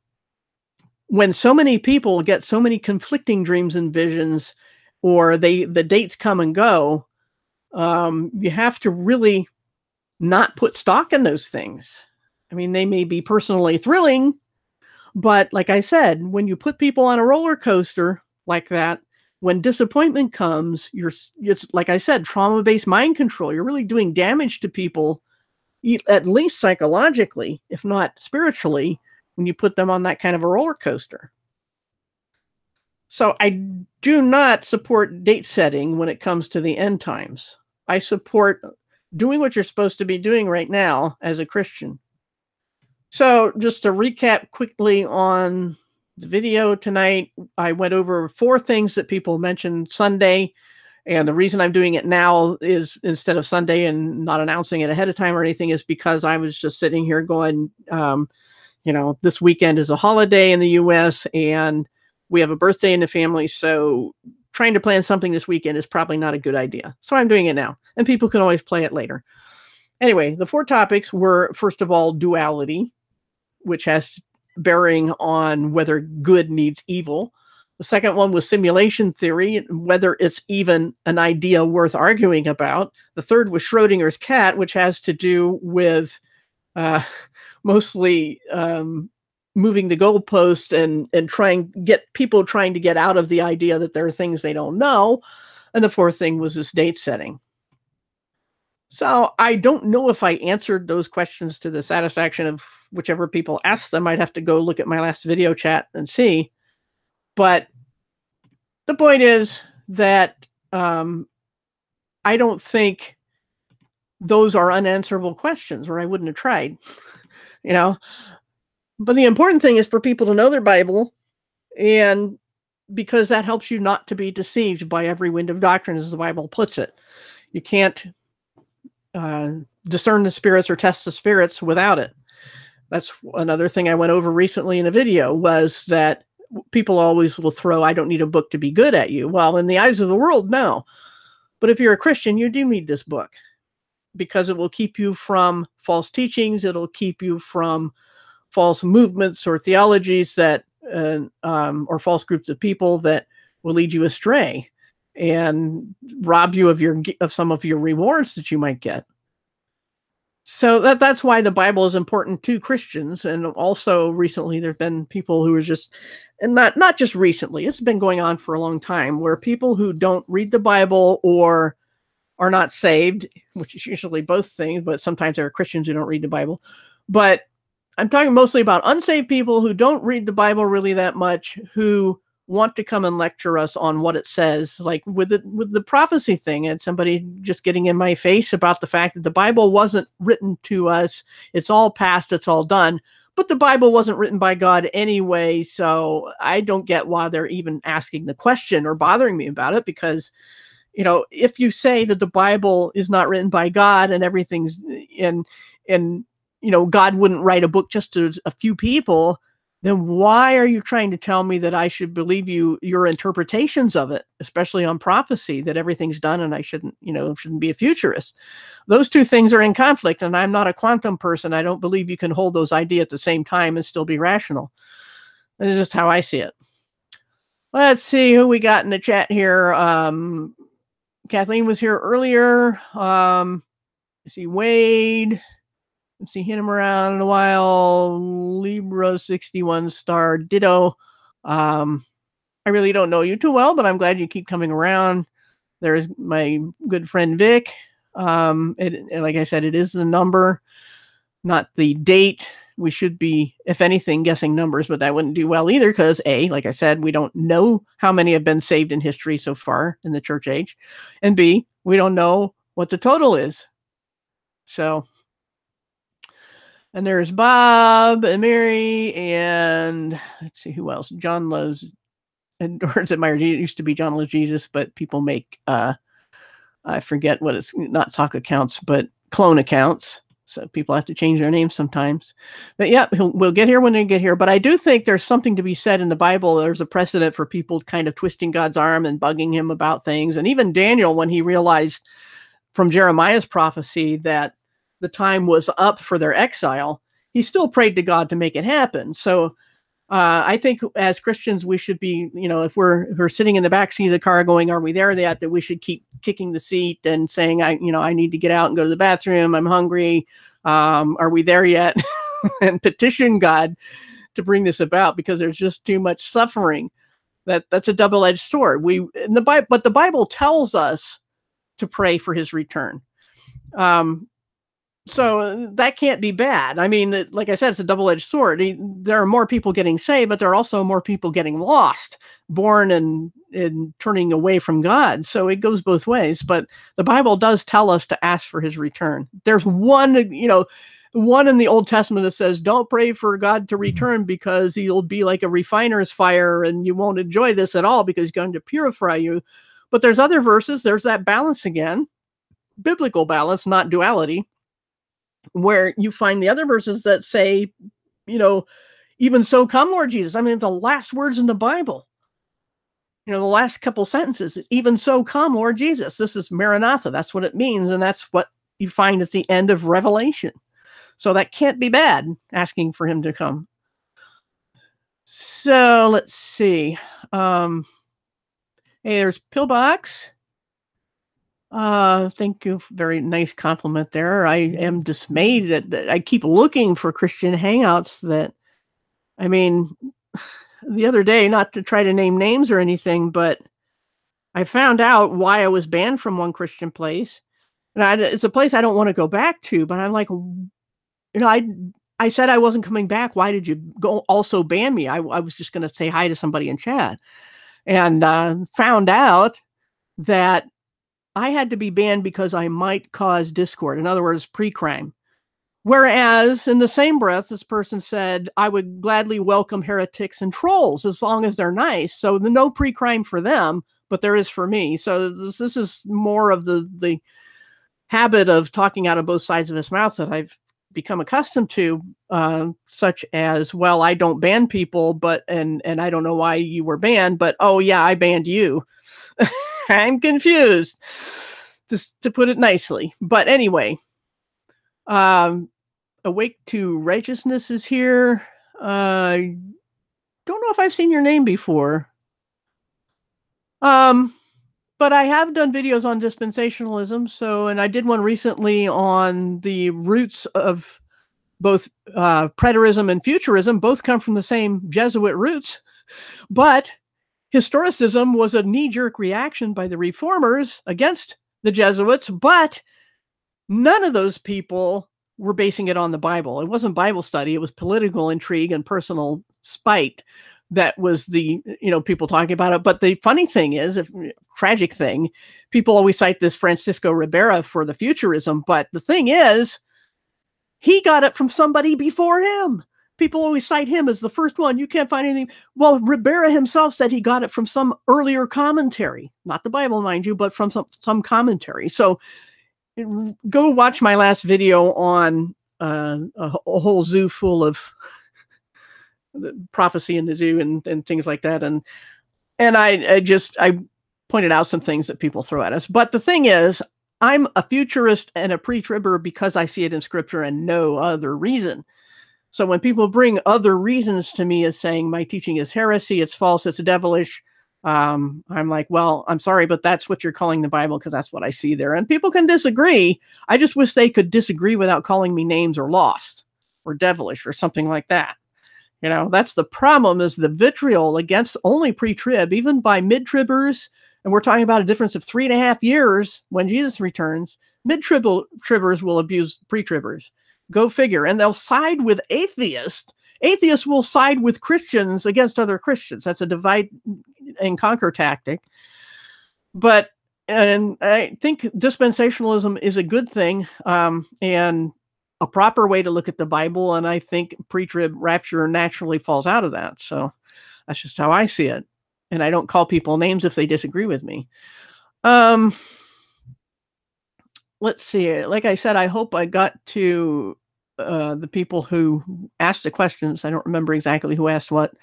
when so many people get so many conflicting dreams and visions, or the dates come and go, you have to really not put stock in those things. I mean, they may be personally thrilling, but like I said, when you put people on a roller coaster like that, when disappointment comes, it's like I said, trauma-based mind control. You're really doing damage to people, at least psychologically, if not spiritually, when you put them on that kind of a roller coaster. So I do not support date setting when it comes to the end times. I support doing what you're supposed to be doing right now as a Christian. So just to recap quickly on the video tonight, I went over 4 things that people mentioned Sunday. And the reason I'm doing it now is, instead of Sunday and not announcing it ahead of time or anything, is because I was just sitting here going, this weekend is a holiday in the US and we have a birthday in the family. So trying to plan something this weekend is probably not a good idea. So I'm doing it now, and people can always play it later. Anyway, the 4 topics were, first of all, duality, which has bearing on whether good needs evil. The second one was simulation theory, whether it's even an idea worth arguing about. The third was Schrodinger's cat, which has to do with mostly moving the goalpost and trying to get out of the idea that there are things they don't know. And the fourth thing was this date setting. So I don't know if I answered those questions to the satisfaction of whichever people asked them. I'd have to go look at my last video chat and see. But the point is that I don't think those are unanswerable questions, or I wouldn't have tried, But the important thing is for people to know their Bible, and because that helps you not to be deceived by every wind of doctrine, as the Bible puts it. You can't discern the spirits or test the spirits without it. That's another thing I went over recently in a video, was that people always will throw, I don't need a book to be good at you. Well, in the eyes of the world, no. But if you're a Christian, you do need this book, because it will keep you from false teachings. It'll keep you from false movements or theologies that, or false groups of people that will lead you astray and rob you of some of your rewards that you might get. So that's why the Bible is important to Christians. And also recently there've been people who are just, and not just recently, it's been going on for a long time, where people who don't read the Bible or are not saved, which is usually both things, but sometimes there are Christians who don't read the Bible. But I'm talking mostly about unsaved people who don't read the Bible really that much, who want to come and lecture us on what it says, like with the prophecy thing, and somebody just getting in my face about the fact that the Bible wasn't written to us. It's all past, it's all done, but the Bible wasn't written by God anyway. So I don't get why they're even asking the question or bothering me about it, because, if you say that the Bible is not written by God and everything's God wouldn't write a book just to a few people, then why are you trying to tell me that I should believe your interpretations of it, especially on prophecy, that everything's done and I shouldn't be a futurist? Those two things are in conflict, and I'm not a quantum person. I don't believe you can hold those ideas at the same time and still be rational. That's just how I see it. Let's see who we got in the chat here. Kathleen was here earlier. I see Wade. Let's see him around in a while. Libra 61 star ditto. I really don't know you too well, but I'm glad you keep coming around. There's my good friend Vic. Like I said, it is the number, not the date. We should be, if anything, guessing numbers, but that wouldn't do well either because A, like I said, we don't know how many have been saved in history so far in the church age. And B, we don't know what the total is. So, and there's Bob and Mary and let's see who else. John loves and Doris admires. It used to be John loves Jesus, but people make I forget what it's not sock accounts, but clone accounts. So people have to change their names sometimes. But yeah, we'll get here when they get here. But I do think there's something to be said in the Bible. There's a precedent for people kind of twisting God's arm and bugging him about things. And even Daniel, when he realized from Jeremiah's prophecy that the time was up for their exile, he still prayed to God to make it happen. So I think as Christians, we should be, if we're sitting in the back seat of the car going, are we there yet? That we should keep kicking the seat and saying, I need to get out and go to the bathroom. I'm hungry. Are we there yet? And petition God to bring this about because there's just too much suffering. That's a double-edged sword. But the Bible tells us to pray for his return. So that can't be bad. I mean, like I said, it's a double-edged sword. There are more people getting saved, but there are also more people getting lost, born and turning away from God. So it goes both ways. But the Bible does tell us to ask for his return. There's one in the Old Testament that says, don't pray for God to return because he'll be like a refiner's fire and you won't enjoy this at all because he's going to purify you. But there's other verses. There's that balance again, biblical balance, not duality, where you find the other verses that say, even so come, Lord Jesus. I mean, the last words in the Bible, the last couple sentences, even so come, Lord Jesus. This is Maranatha. That's what it means. And that's what you find at the end of Revelation. So that can't be bad, asking for him to come. So let's see. Hey, there's Pillbox. Thank you. Very nice compliment there. I am dismayed that I keep looking for Christian hangouts the other day, not to try to name names or anything, but I found out why I was banned from one Christian place. And it's a place I don't want to go back to, but I'm like, I said I wasn't coming back. Why did you go also ban me? I was just going to say hi to somebody in chat and found out that I had to be banned because I might cause discord. In other words, pre-crime. Whereas in the same breath, this person said, I would gladly welcome heretics and trolls as long as they're nice. So no pre-crime for them, but there is for me. So this is more of the habit of talking out of both sides of his mouth that I've become accustomed to, such as, well, I don't ban people, but and I don't know why you were banned, but oh yeah, I banned you. I'm confused, just to put it nicely. But anyway, Awake to Righteousness is here. Don't know if I've seen your name before. But I have done videos on dispensationalism. And I did one recently on the roots of both preterism and futurism. Both come from the same Jesuit roots, but historicism was a knee-jerk reaction by the reformers against the Jesuits, but none of those people were basing it on the Bible. It wasn't Bible study. It was political intrigue and personal spite that was the, people talking about it. But the funny thing is, tragic thing, people always cite this Francisco Ribera for the futurism. But the thing is, he got it from somebody before him. People always cite him as the first one. You can't find anything. Well, Ribera himself said he got it from some earlier commentary, not the Bible, mind you, but from some commentary. So go watch my last video on a whole zoo full of prophecy in the zoo and things like that. And I pointed out some things that people throw at us. But the thing is, I'm a futurist and a pre-tribber because I see it in scripture and no other reason. So when people bring other reasons to me as saying my teaching is heresy, it's false, it's devilish, I'm like, well, I'm sorry, but that's what you're calling the Bible because that's what I see there. And people can disagree. I just wish they could disagree without calling me names or lost or devilish or something like that. You know, that's the problem, is the vitriol against only pre-trib, even by mid-tribbers. And we're talking about a difference of 3.5 years when Jesus returns. Mid-tribbers will abuse pre-tribbers. Go figure. And they'll side with atheists. Atheists will side with Christians against other Christians. That's a divide and conquer tactic. But, and I think dispensationalism is a good thing, and a proper way to look at the Bible. And I think pre-trib rapture naturally falls out of that. So that's just how I see it. And I don't call people names if they disagree with me. Let's see. Like I said, I hope I got to the people who asked the questions. I don't remember exactly who asked what.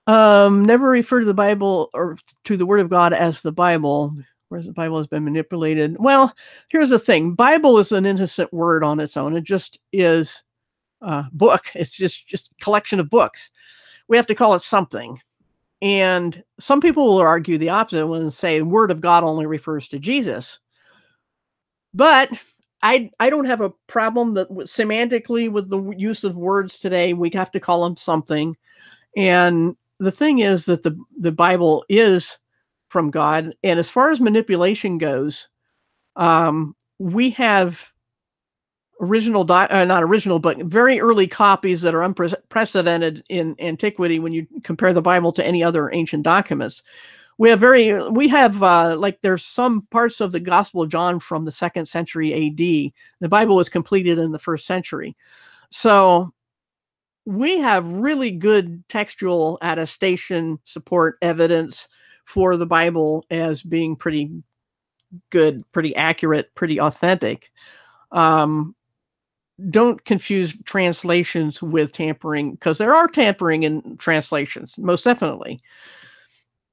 Never refer to the Bible or to the Word of God as the Bible, whereas the Bible has been manipulated. Well, here's the thing. Bible is an innocent word on its own. It just is a book. It's just a collection of books. We have to call it something. And some people will argue the opposite and say the Word of God only refers to Jesus. But I don't have a problem that semantically with the use of words today. We have to call them something. And the thing is that the Bible is from God. And as far as manipulation goes, we have not original, but very early copies that are unprecedented in antiquity when you compare the Bible to any other ancient documents. We have like there's some parts of the Gospel of John from the 2nd century AD. The Bible was completed in the 1st century. So we have really good textual attestation support evidence for the Bible as being pretty good, pretty accurate, pretty authentic. Don't confuse translations with tampering, because there are tampering in translations, most definitely.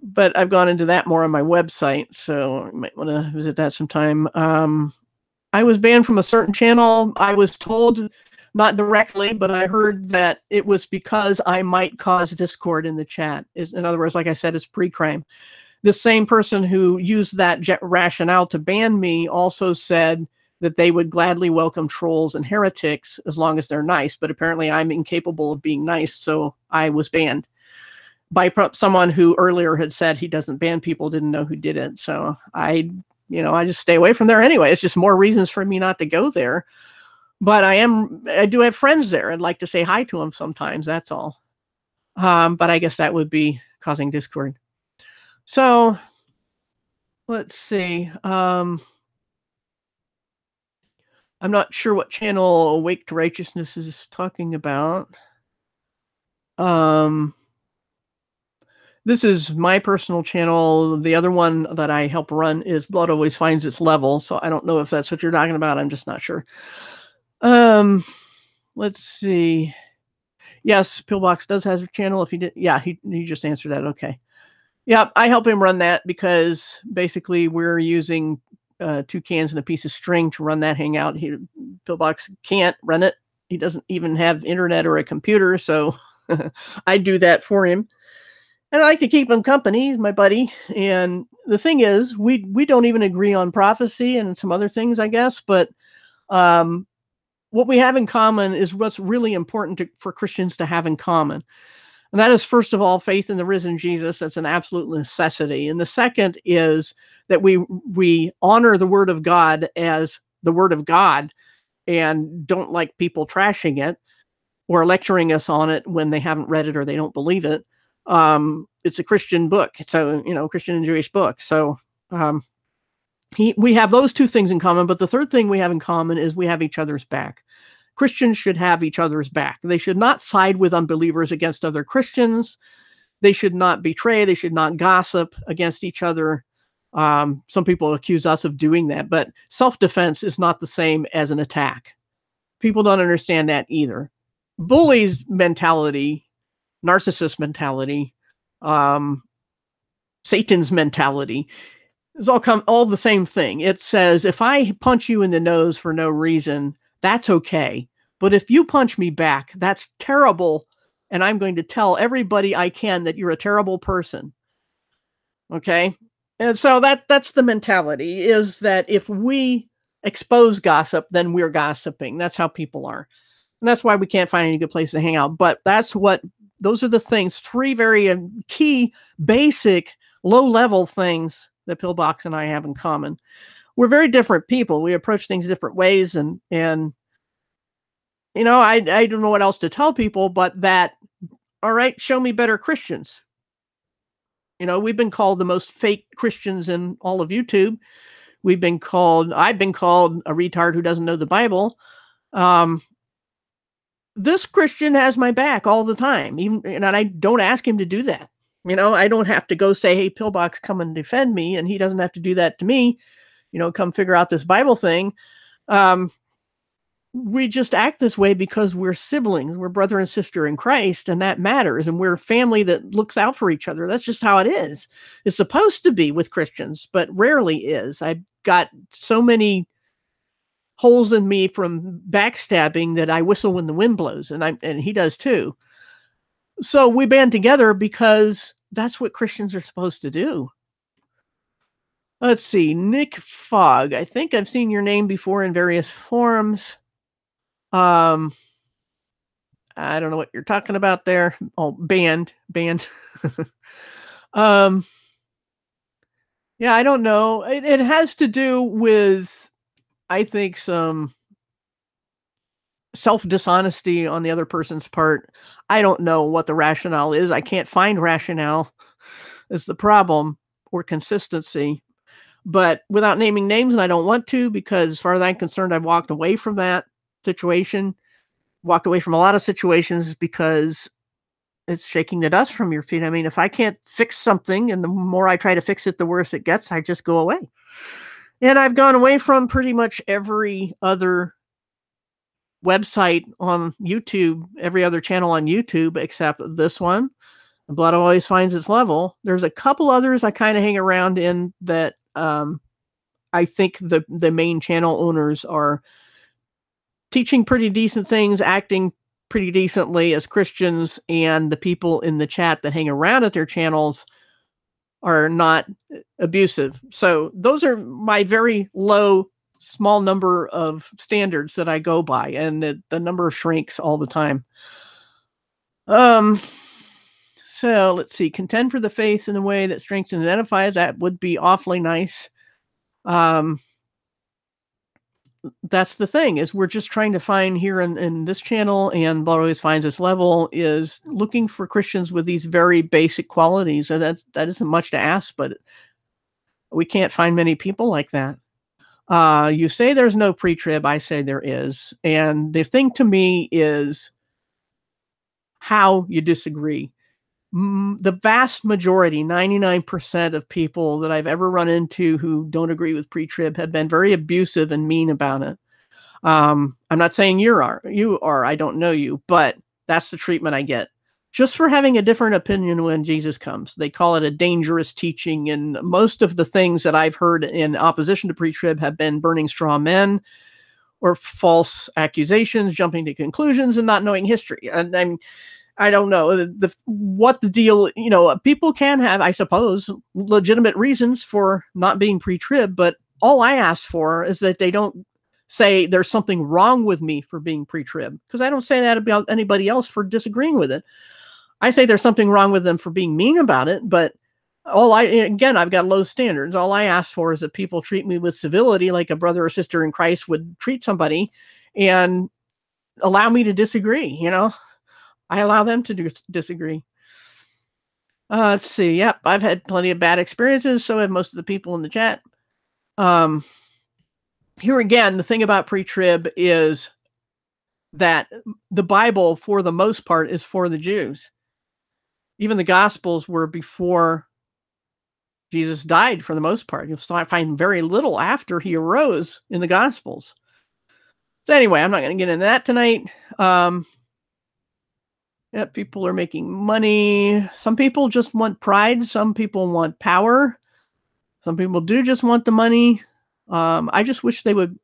But I've gone into that more on my website, so you might want to visit that sometime. I was banned from a certain channel. I was told, not directly, but I heard that it was because I might cause discord in the chat. In other words, like I said, it's pre-crime. The same person who used that rationale to ban me also said that they would gladly welcome trolls and heretics as long as they're nice. But apparently I'm incapable of being nice, so I was banned by someone who earlier had said he doesn't ban people, didn't know who did it. So I just stay away from there anyway. It's just more reasons for me not to go there. But I do have friends there. I'd like to say hi to them sometimes. That's all. But I guess that would be causing discord. So let's see. I'm not sure what channel Awake to Righteousness is talking about. This is my personal channel. The other one that I help run is Blood Always Finds Its Level. So I don't know if that's what you're talking about. I'm just not sure. Let's see. Yes, Pillbox does have a channel. If he did, yeah, he just answered that. Okay. Yeah, I help him run that because basically we're using 2 cans and a piece of string to run that hangout. Pillbox can't run it. He doesn't even have internet or a computer, so I do that for him. And I like to keep him company. He's my buddy. And the thing is, we don't even agree on prophecy and some other things, I guess. But what we have in common is what's really important for Christians to have in common. And that is, first of all, faith in the risen Jesus. That's an absolute necessity. And the second is that we honor the Word of God as the Word of God and don't like people trashing it or lecturing us on it when they haven't read it or they don't believe it. It's a Christian book. It's a Christian and Jewish book. So we have those 2 things in common. But the third thing we have in common is we have each other's back. Christians should have each other's back. They should not side with unbelievers against other Christians. They should not betray. They should not gossip against each other. Some people accuse us of doing that, but self-defense is not the same as an attack. People don't understand that either. Bullies mentality, narcissist mentality, Satan's mentality is all the same thing. It says, if I punch you in the nose for no reason, that's okay. But if you punch me back, that's terrible. And I'm going to tell everybody I can that you're a terrible person. Okay. And so that's the mentality, is that if we expose gossip, then we're gossiping. That's how people are. And that's why we can't find any good place to hang out. But those are the things, three very key, basic, low level things that Pillbox and I have in common. We're very different people. We approach things different ways. And I don't know what else to tell people, but that, all right, show me better Christians. We've been called the most fake Christians in all of YouTube. I've been called a retard who doesn't know the Bible. This Christian has my back all the time, and I don't ask him to do that. I don't have to go say, "Hey, Pillbox, come and defend me," and he doesn't have to do that to me. Come figure out this Bible thing. We just act this way because we're siblings. We're brother and sister in Christ, and that matters. And we're a family that looks out for each other. That's just how it is. It's supposed to be with Christians, but rarely is. I've got so many holes in me from backstabbing that I whistle when the wind blows, and he does too. So we band together because that's what Christians are supposed to do. Let's see, Nick Fogg. I think I've seen your name before in various forums. I don't know what you're talking about there. Oh, band. Yeah, I don't know. It has to do with, I think, some self-dishonesty on the other person's part. I don't know what the rationale is. I can't find rationale is the problem, or consistency. But without naming names, and I don't want to, because as far as I'm concerned, I've walked away from that situation. Walked away from a lot of situations because it's shaking the dust from your feet. I mean, if I can't fix something, and the more I try to fix it, the worse it gets, I just go away. And I've gone away from pretty much every other website on YouTube, every other channel on YouTube, except this one. Blood always finds its level. There's a couple others I kind of hang around in that I think the main channel owners are teaching pretty decent things, acting pretty decently as Christians, and the people in the chat that hang around at their channels are not abusive. So those are my very low, small number of standards that I go by, and the number shrinks all the time. So let's see, contend for the faith in a way that strengthens and edifies. That would be awfully nice. That's the thing, is we're just trying to find here in this channel, and Blood Always Finds Its Level, is looking for Christians with these very basic qualities. And that isn't much to ask, but we can't find many people like that. You say there's no pre-trib, I say there is. And the thing to me is how you disagree. The vast majority, 99% of people that I've ever run into who don't agree with pre-trib have been very abusive and mean about it. I'm not saying you are, I don't know you, but that's the treatment I get just for having a different opinion when Jesus comes. They call it a dangerous teaching. And most of the things that I've heard in opposition to pre-trib have been burning straw men or false accusations, jumping to conclusions, and not knowing history. And I don't know what the deal, people can have, I suppose, legitimate reasons for not being pre-trib, but all I ask for is that they don't say there's something wrong with me for being pre-trib, because I don't say that about anybody else for disagreeing with it. I say there's something wrong with them for being mean about it, but I've got low standards. All I ask for is that people treat me with civility, like a brother or sister in Christ would treat somebody, and allow me to disagree, I allow them to disagree. Let's see. Yep, I've had plenty of bad experiences. So have most of the people in the chat. Here again, the thing about pre-trib is that the Bible, for the most part, is for the Jews. Even the Gospels were before Jesus died, for the most part. You'll find very little after he arose in the Gospels. So anyway, I'm not going to get into that tonight. Yeah, people are making money. Some people just want pride. Some people want power. Some people do just want the money. I just wish they would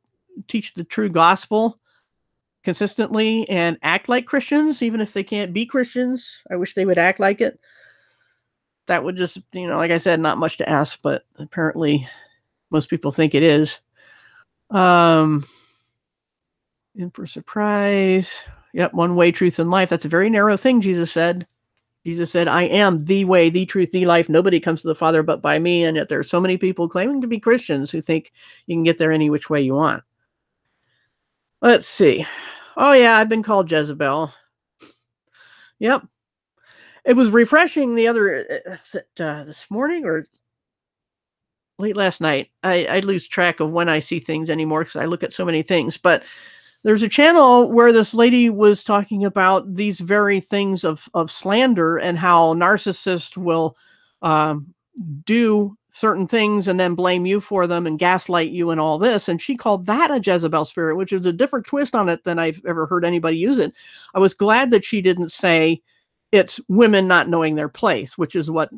teach the true gospel consistently and act like Christians, even if they can't be Christians. I wish they would act like it. that would just, like I said, not much to ask, but apparently most people think it is. In for surprise. Yep, one way, truth, and life. That's a very narrow thing, Jesus said. Jesus said, I am the way, the truth, the life. Nobody comes to the Father but by me. And yet there are so many people claiming to be Christians who think you can get there any which way you want. Let's see. Oh, yeah, I've been called Jezebel. Yep. It was refreshing the other, this morning or late last night. I lose track of when I see things anymore because I look at so many things. But there's a channel where this lady was talking about these very things of slander and how narcissists will do certain things and then blame you for them and gaslight you and all this. And she called that a Jezebel spirit, which is a different twist on it than I've ever heard anybody use it. I was glad that she didn't say it's women not knowing their place, which is what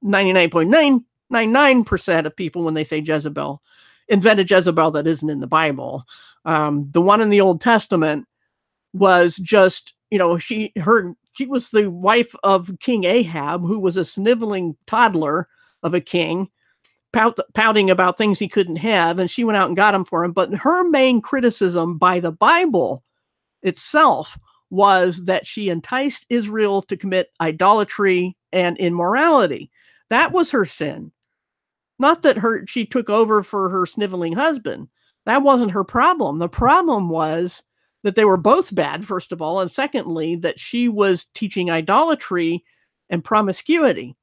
99.999% of people, when they say Jezebel, invent a Jezebel that isn't in the Bible. The one in the Old Testament was just, she was the wife of King Ahab, who was a sniveling toddler of a king, pouting about things he couldn't have, and she went out and got him for him. But her main criticism by the Bible itself was that she enticed Israel to commit idolatry and immorality. That was her sin. Not that she took over for her sniveling husband. That wasn't her problem. The problem was that they were both bad, first of all, and secondly, that she was teaching idolatry and promiscuity.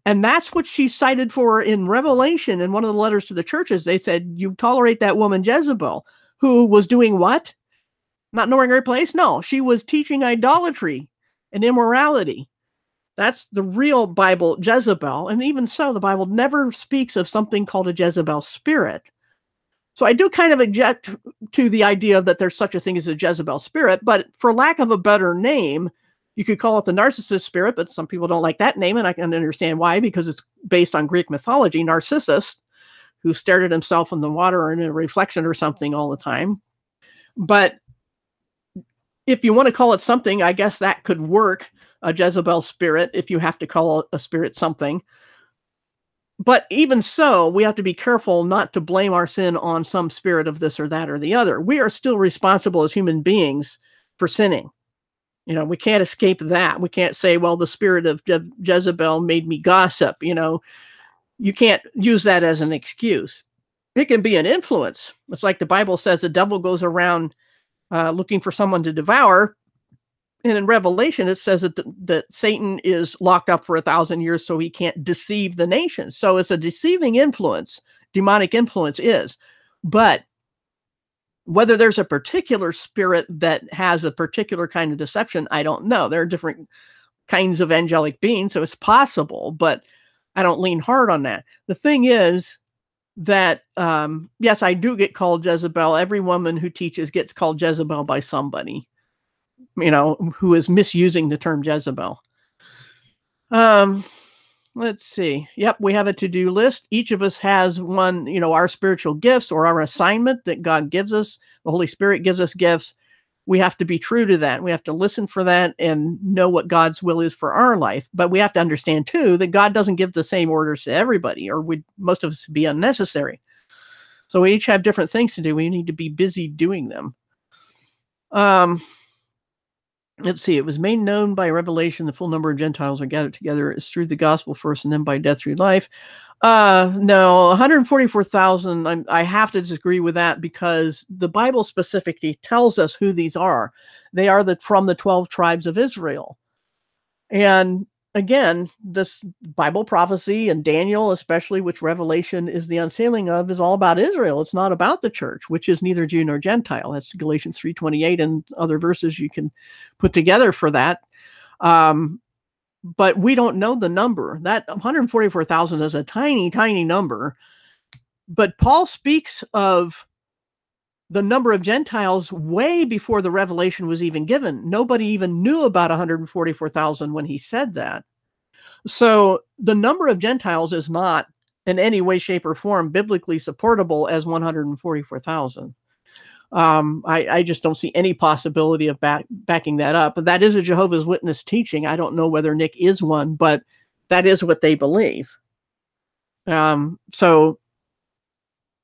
And that's what she cited for in Revelation in one of the letters to the churches. They said, you tolerate that woman Jezebel, who was doing what? Not knowing her place? No, she was teaching idolatry and immorality. That's the real Bible Jezebel. And even so, the Bible never speaks of something called a Jezebel spirit. So I do kind of object to the idea that there's such a thing as a Jezebel spirit, but for lack of a better name, you could call it the narcissist spirit, but some people don't like that name, and I can understand why, because it's based on Greek mythology. Narcissus, who stared at himself in the water or in a reflection or something all the time. But if you want to call it something, I guess that could work, a Jezebel spirit, if you have to call a spirit something. But even so, we have to be careful not to blame our sin on some spirit of this or that or the other. We are still responsible as human beings for sinning. We can't escape that. We can't say, well, the spirit of Jezebel made me gossip. You can't use that as an excuse. It can be an influence. It's like the Bible says the devil goes around looking for someone to devour. And in Revelation, it says that Satan is locked up for 1,000 years so he can't deceive the nations. So it's a deceiving influence, demonic influence is. But whether there's a particular spirit that has a particular kind of deception, I don't know. There are different kinds of angelic beings, so it's possible, but I don't lean hard on that. The thing is that, yes, I do get called Jezebel. Every woman who teaches gets called Jezebel by somebody, who is misusing the term Jezebel. Let's see. Yep, we have a to-do list. Each of us has one, our spiritual gifts or our assignment that God gives us. The Holy Spirit gives us gifts. We have to be true to that. We have to listen for that and know what God's will is for our life. But we have to understand, too, that God doesn't give the same orders to everybody, or most of us would be unnecessary. So we each have different things to do. We need to be busy doing them. Let's see. It was made known by revelation the full number of Gentiles are gathered together is through the gospel first and then by death through life. No, 144,000. I have to disagree with that because the Bible specifically tells us who these are. They are from the 12 tribes of Israel. And again, this Bible prophecy and Daniel, especially, which Revelation is the unsealing of, is all about Israel. It's not about the church, which is neither Jew nor Gentile. That's Galatians 3:28 and other verses you can put together for that. But we don't know the number. That 144,000 is a tiny, tiny number. But Paul speaks of the number of Gentiles way before the revelation was even given. Nobody even knew about 144,000 when he said that. So the number of Gentiles is not in any way, shape, or form biblically supportable as 144,000. I just don't see any possibility of backing that up. But that is a Jehovah's Witness teaching. I don't know whether Nick is one, but That is what they believe. So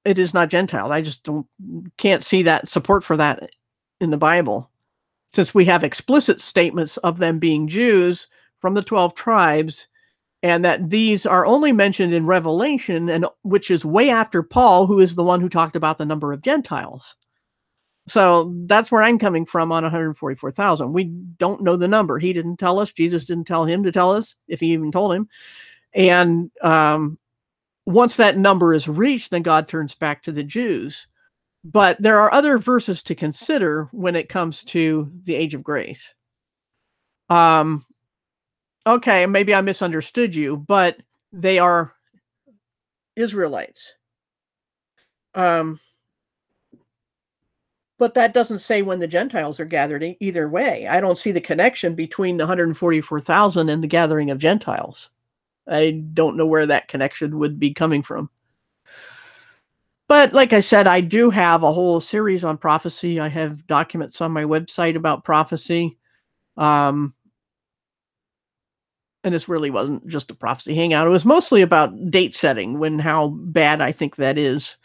it is not Gentile. I just can't see that support for that in the Bible, since we have explicit statements of them being Jews from the 12 tribes, and that these are only mentioned in Revelation, and which is way after Paul, who is the one who talked about the number of Gentiles. So that's where I'm coming from on 144,000. We don't know the number. He didn't tell us. Jesus didn't tell him to tell us, if he even told him. And once that number is reached, then God turns back to the Jews. But there are other verses to consider when it comes to the age of grace. Okay, maybe I misunderstood you, but they are Israelites. But that doesn't say when the Gentiles are gathered either way. I don't see the connection between the 144,000 and the gathering of Gentiles. I don't know where that connection would be coming from. But like I said, I do have a whole series on prophecy. I have documents on my website about prophecy. And this really wasn't just a prophecy hangout. It was mostly about date setting, how bad I think that is.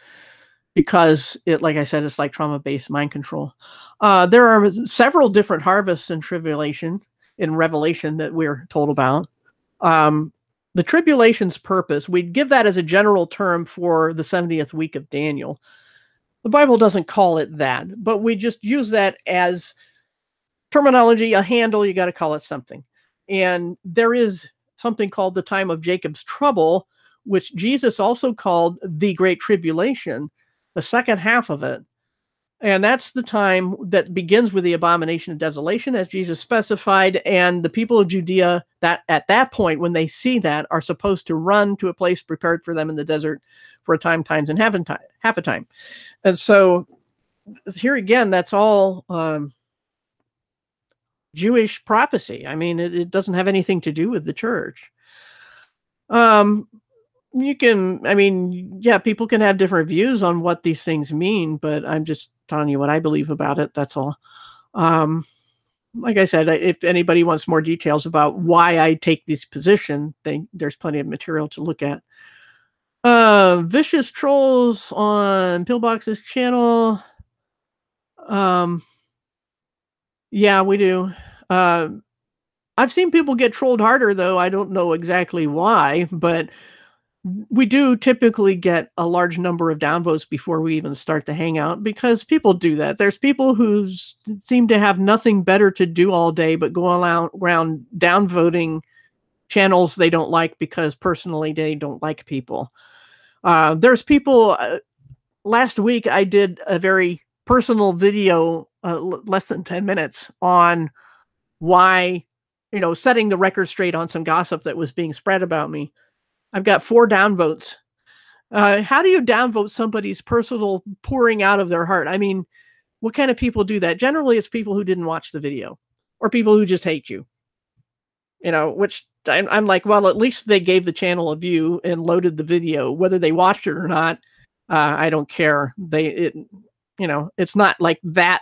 Because like I said, it's like trauma-based mind control. There are several different harvests in Revelation that we're told about. The tribulation's purpose, we'd give that as a general term for the 70th week of Daniel. The Bible doesn't call it that, but we just use that as terminology, a handle, you got to call it something. And there is something called the time of Jacob's trouble, which Jesus also called the Great Tribulation, the second half of it. And that's the time that begins with the abomination of desolation, as Jesus specified. And the people of Judea, that at that point, when they see that, are supposed to run to a place prepared for them in the desert for a time, times, and half a time. And so here again, that's all Jewish prophecy. I mean, it doesn't have anything to do with the church. People can have different views on what these things mean, but I'm just telling you what I believe about it. That's all. Like I said, if anybody wants more details about why I take this position, there's plenty of material to look at. Vicious trolls on Pillbox's channel. Yeah, we do. I've seen people get trolled harder, though. I don't know exactly why, but we do typically get a large number of downvotes before we even start the hangout, because people do that. There's people who seem to have nothing better to do all day but go around downvoting channels they don't like because personally they don't like people. There's people, last week I did a very personal video, less than 10 minutes, on why, setting the record straight on some gossip that was being spread about me. I've got 4 downvotes. How do you downvote somebody's personal pouring out of their heart? I mean, what kind of people do that? Generally, it's people who didn't watch the video, or people who just hate you. Which I'm like, well, at least they gave the channel a view and loaded the video. Whether they watched it or not, I don't care. It's not like that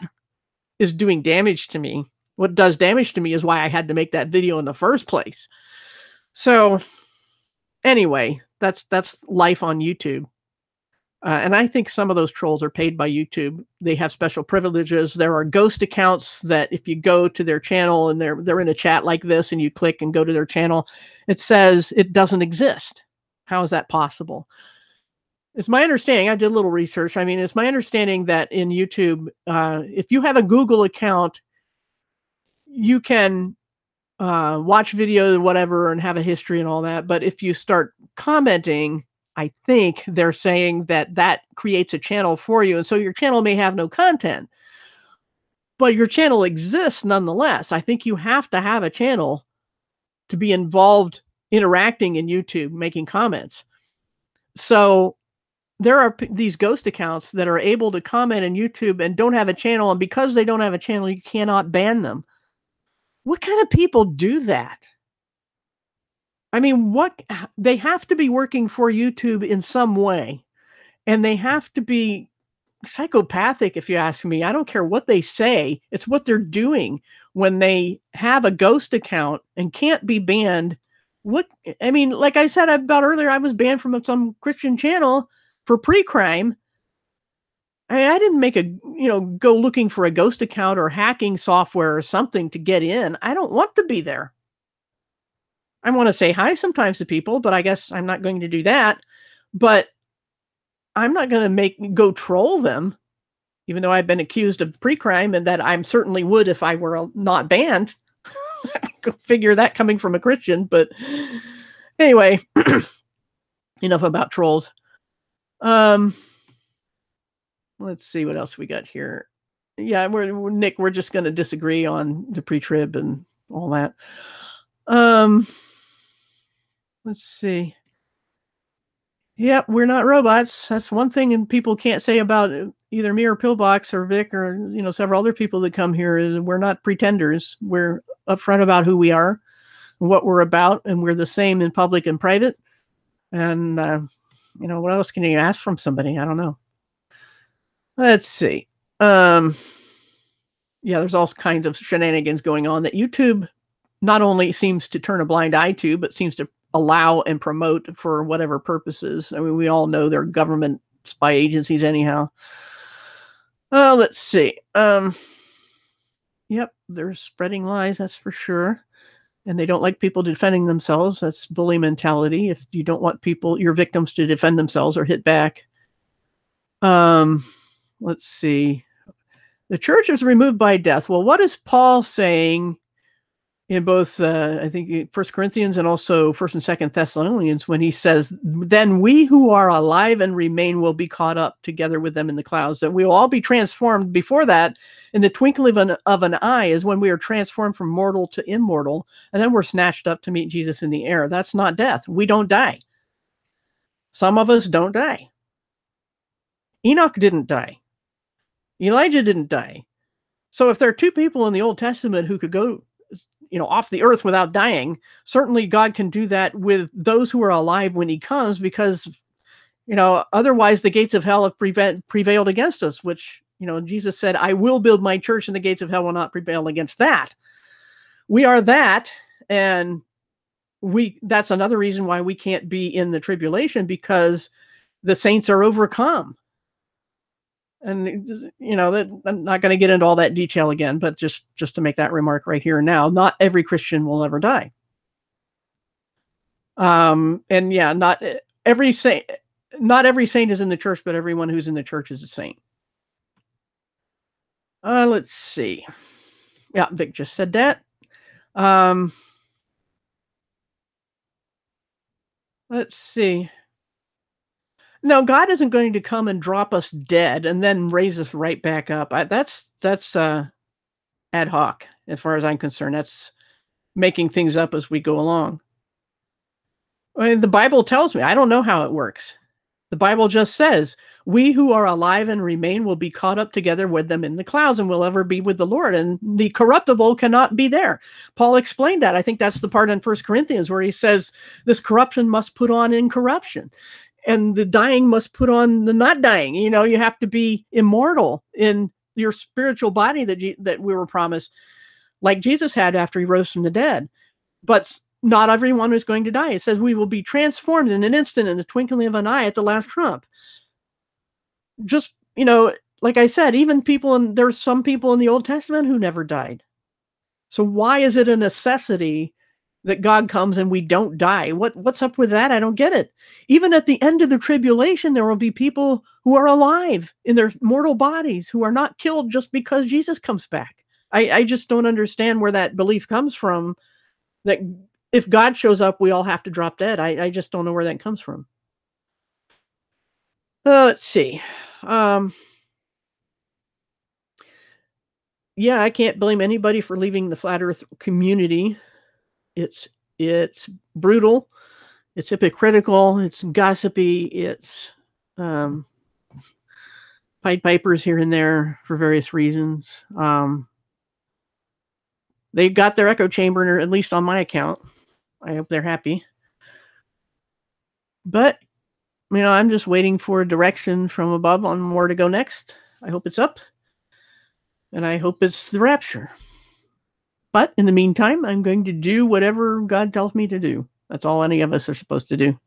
is doing damage to me. What does damage to me is why I had to make that video in the first place. So anyway, that's life on YouTube. And I think some of those trolls are paid by YouTube. They have special privileges. There are ghost accounts that if you go to their channel and they're in a chat like this and you click and go to their channel, it says it doesn't exist. How is that possible? It's my understanding, I did a little research. I mean, it's my understanding that in YouTube, if you have a Google account, you can watch videos or whatever and have a history and all that. But if you start commenting, I think they're saying that creates a channel for you. And so your channel may have no content, but your channel exists nonetheless. I think you have to have a channel to be involved, interacting in YouTube, making comments. So there are these ghost accounts that are able to comment in YouTube and don't have a channel. And because they don't have a channel, you cannot ban them. What kind of people do that? I mean, they have to be working for YouTube in some way, and they have to be psychopathic, if you ask me. I don't care what they say. It's what they're doing when they have a ghost account and can't be banned What I mean, like I said about earlier, I was banned from some Christian channel for pre-crime. I mean, I didn't make go looking for a ghost account or hacking software or something to get in. I don't want to be there. I want to say hi sometimes to people, but I guess I'm not going to do that. But I'm not going to go troll them, even though I've been accused of pre-crime, and that I'm certainly would if I were not banned. Go figure, that coming from a Christian. But anyway, enough about trolls. Let's see what else we got here. Yeah, Nick, we're just going to disagree on the pre-trib and all that. Let's see. Yeah, we're not robots. That's one thing, and people can't say about either me or Pillbox or Vic or several other people that come here, is we're not pretenders. We're upfront about who we are, and what we're about, and we're the same in public and private. And what else can you ask from somebody? I don't know. Let's see. Yeah, there's all kinds of shenanigans going on that YouTube not only seems to turn a blind eye to, but seems to allow and promote for whatever purposes. I mean, we all know they're government spy agencies anyhow. Let's see. Yep, they're spreading lies, that's for sure. And they don't like people defending themselves. That's bully mentality. If you don't want your victims to defend themselves or hit back. Let's see. The church is removed by death. Well, what is Paul saying in both, I think, 1 Corinthians and also 1 and 2 Thessalonians, when he says, then we who are alive and remain will be caught up together with them in the clouds, that we will all be transformed. Before that, in the twinkling of an eye is when we are transformed from mortal to immortal, and then we're snatched up to meet Jesus in the air. That's not death. We don't die. Some of us don't die. Enoch didn't die. Elijah didn't die. So if there are two people in the Old Testament who could go off the earth without dying, certainly God can do that with those who are alive when he comes, because otherwise the gates of hell have prevailed against us, which Jesus said, I will build my church and the gates of hell will not prevail against that. We are that, and that's another reason why we can't be in the tribulation, because the saints are overcome. And that I'm not going to get into all that detail again, but just to make that remark right here and now, not every Christian will ever die. And yeah, not every saint is in the church, but everyone who's in the church is a saint. Let's see. Yeah, Vic just said that. Let's see. No, God isn't going to come and drop us dead and then raise us right back up. That's ad hoc, as far as I'm concerned. That's making things up as we go along. I mean, the Bible tells me. I don't know how it works. The Bible just says, we who are alive and remain will be caught up together with them in the clouds and will ever be with the Lord. And the corruptible cannot be there. Paul explained that. I think that's the part in 1 Corinthians where he says this corruption must put on incorruption, and the dying must put on the not dying. You have to be immortal in your spiritual body that we were promised, like Jesus had after he rose from the dead. But not everyone is going to die. It says we will be transformed in an instant, in the twinkling of an eye, at the last trump. Just, like I said, there's some people in the Old Testament who never died. So why is it a necessity that God comes and we don't die? What's up with that? I don't get it. Even at the end of the tribulation, there will be people who are alive in their mortal bodies who are not killed just because Jesus comes back. I just don't understand where that belief comes from, that if God shows up, we all have to drop dead. I just don't know where that comes from. Let's see. Yeah, I can't blame anybody for leaving the flat earth community. It's brutal, it's hypocritical, it's gossipy, it's Pied Pipers here and there for various reasons. They got their echo chamber, at least on my account. I hope they're happy. But I'm just waiting for direction from above on where to go next. I hope it's up, and I hope it's the rapture. But in the meantime, I'm going to do whatever God tells me to do. That's all any of us are supposed to do.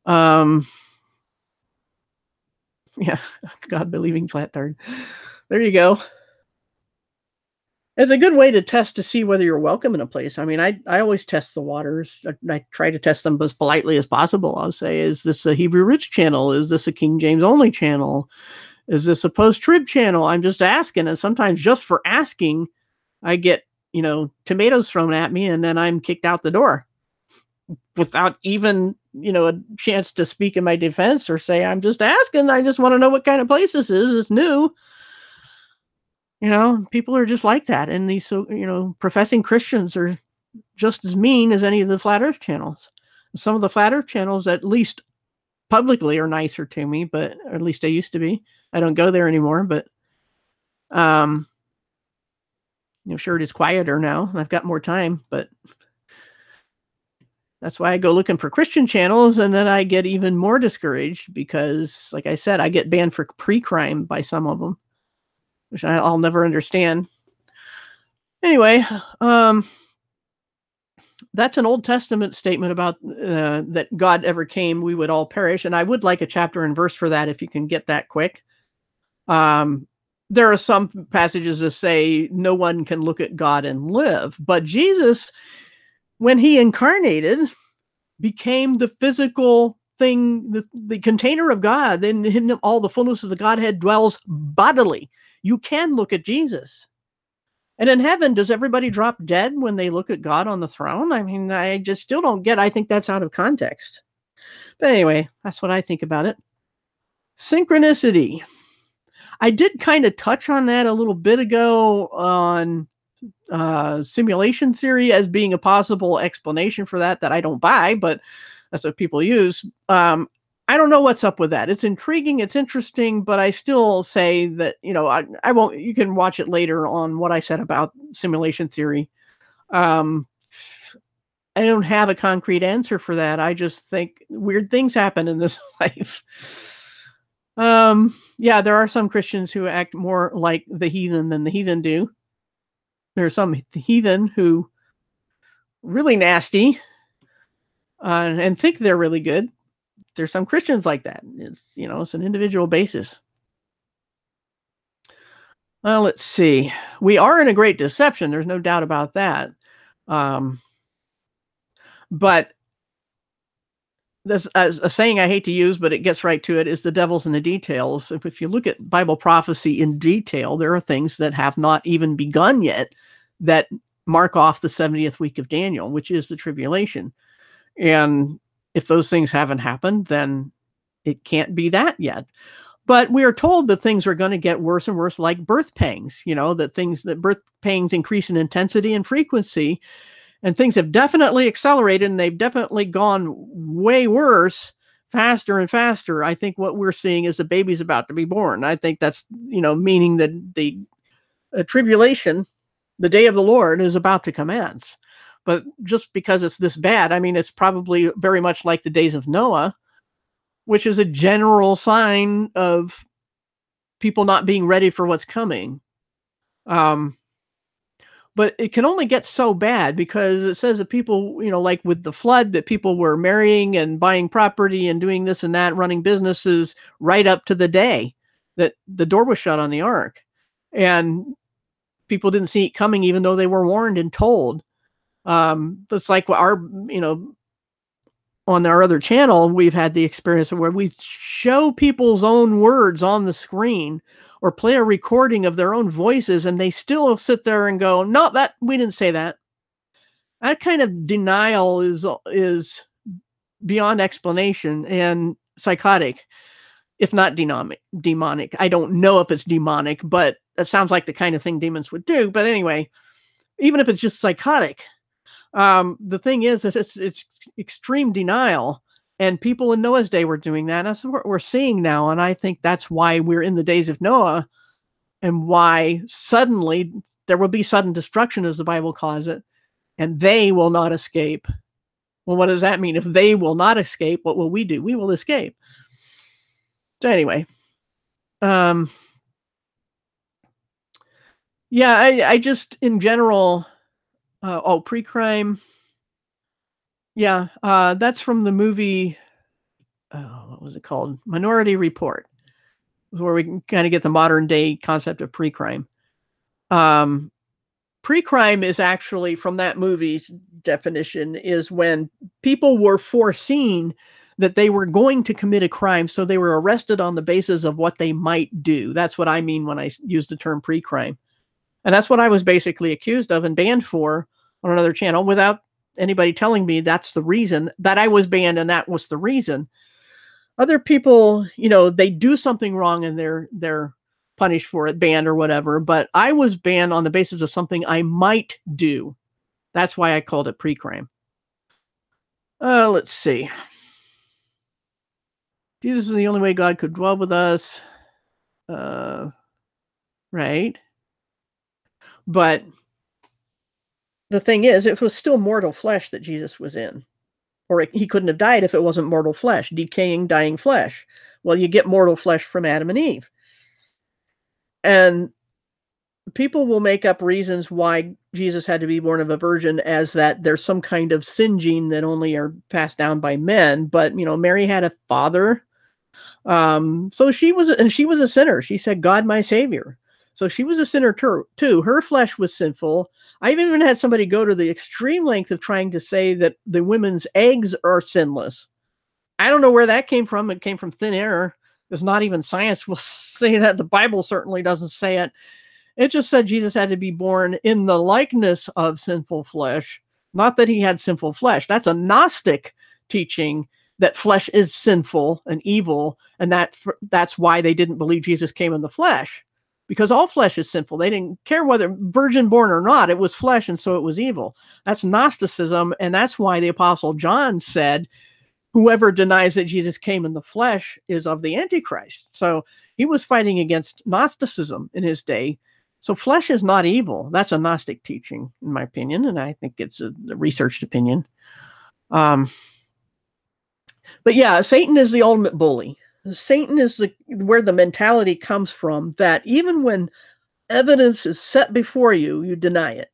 Um, yeah, God-believing flat-tard. There you go. It's a good way to test to see whether you're welcome in a place. I mean, I always test the waters. I try to test them as politely as possible. I'll say, is this a Hebrew Rich channel? Is this a King James only channel? Is this a post-trib channel? I'm just asking. And sometimes just for asking, I get, tomatoes thrown at me, and then I'm kicked out the door without even, a chance to speak in my defense or say, I'm just asking. I just want to know what kind of place this is. It's new. People are just like that. And these, professing Christians are just as mean as any of the flat earth channels. Some of the flat earth channels, at least publicly, are nicer to me, but or at least they used to be. I don't go there anymore, but, sure, it is quieter now and I've got more time, but that's why I go looking for Christian channels. And then I get even more discouraged because, like I said, I get banned for pre-crime by some of them, which I'll never understand. Anyway, that's an Old Testament statement about that God ever came, we would all perish. And I would like a chapter and verse for that if you can get that quick. There are some passages that say no one can look at God and live. But Jesus, when he incarnated, became the physical thing, the container of God. In him, all the fullness of the Godhead dwells bodily. You can look at Jesus. And in heaven, does everybody drop dead when they look at God on the throne? I mean, I just still don't get. I think that's out of context. But anyway, that's what I think about it. Synchronicity. I did kind of touch on that a little bit ago on simulation theory as being a possible explanation for that I don't buy, but that's what people use. I don't know what's up with that. It's intriguing. It's interesting, but I still say that, I won't, you can watch it later on what I said about simulation theory. I don't have a concrete answer for that. I just think weird things happen in this life. Yeah, there are some Christians who act more like the heathen than the heathen do. There are some heathen who really nasty and think they're really good. There's some Christians like that. It's an individual basis. Let's see. We are in a great deception. There's no doubt about that. But there's a saying I hate to use, but it gets right to it, is the devil's in the details. If you look at Bible prophecy in detail, there are things that have not even begun yet that mark off the 70th week of Daniel, which is the tribulation. And if those things haven't happened, then it can't be that yet. But we are told that things are going to get worse and worse, like birth pangs, that birth pangs increase in intensity and frequency. And things have definitely accelerated, and they've definitely gone way worse, faster and faster. I think what we're seeing is the baby's about to be born. I think that's, meaning that the tribulation, the day of the Lord, is about to commence. But just because it's this bad, I mean, it's probably very much like the days of Noah, which is a general sign of people not being ready for what's coming. But it can only get so bad because it says that people, like with the flood, that people were marrying and buying property and doing this and that, running businesses right up to the day that the door was shut on the ark. And people didn't see it coming, even though they were warned and told. It's like on our other channel, we've had the experience where we show people's own words on the screen or play a recording of their own voices, and they still sit there and go, no, that we didn't say that. That kind of denial is beyond explanation and psychotic, if not demonic. I don't know if it's demonic, but it sounds like the kind of thing demons would do. But anyway, even if it's just psychotic, the thing is that it's extreme denial, and people in Noah's day were doing that. That's what we're seeing now. And I think that's why we're in the days of Noah, and why suddenly there will be sudden destruction, as the Bible calls it, and they will not escape. Well, what does that mean? If they will not escape, what will we do? We will escape. So anyway, yeah, I just, in general, pre-crime, Yeah, that's from the movie, oh, what was it called? Minority Report, where we can kind of get the modern day concept of pre-crime. Um, Pre-crime is actually, from that movie's definition, is when people were foreseen that they were going to commit a crime, so they were arrested on the basis of what they might do. That's what I mean when I use the term pre-crime. And that's what I was basically accused of and banned for on another channel without anybody telling me that's the reason that I was banned and that was the reason. Other people, they do something wrong and they're punished for it, banned or whatever, but I was banned on the basis of something I might do. That's why I called it pre-crime. Let's see. Jesus is the only way God could dwell with us. Right. But the thing is, it was still mortal flesh that Jesus was in. Or he couldn't have died if it wasn't mortal flesh, decaying, dying flesh. Well, you get mortal flesh from Adam and Eve. And people will make up reasons why Jesus had to be born of a virgin as that there's some kind of sin gene that only are passed down by men. But, Mary had a father. So she was a sinner. She said, God, my savior. So she was a sinner too. Her flesh was sinful. I've even had somebody go to the extreme length of trying to say that the women's eggs are sinless. I don't know where that came from. It came from thin air. Because not even science will say that. The Bible certainly doesn't say it. It just said Jesus had to be born in the likeness of sinful flesh, not that he had sinful flesh. That's a Gnostic teaching that flesh is sinful and evil, and that's why they didn't believe Jesus came in the flesh, because all flesh is sinful. They didn't care whether virgin born or not. It was flesh, and so it was evil. That's Gnosticism, and that's why the Apostle John said, whoever denies that Jesus came in the flesh is of the Antichrist. So he was fighting against Gnosticism in his day. So flesh is not evil. That's a Gnostic teaching, in my opinion, and I think it's a researched opinion. But yeah, Satan is the ultimate bully. Satan is where the mentality comes from that even when evidence is set before you, you deny it.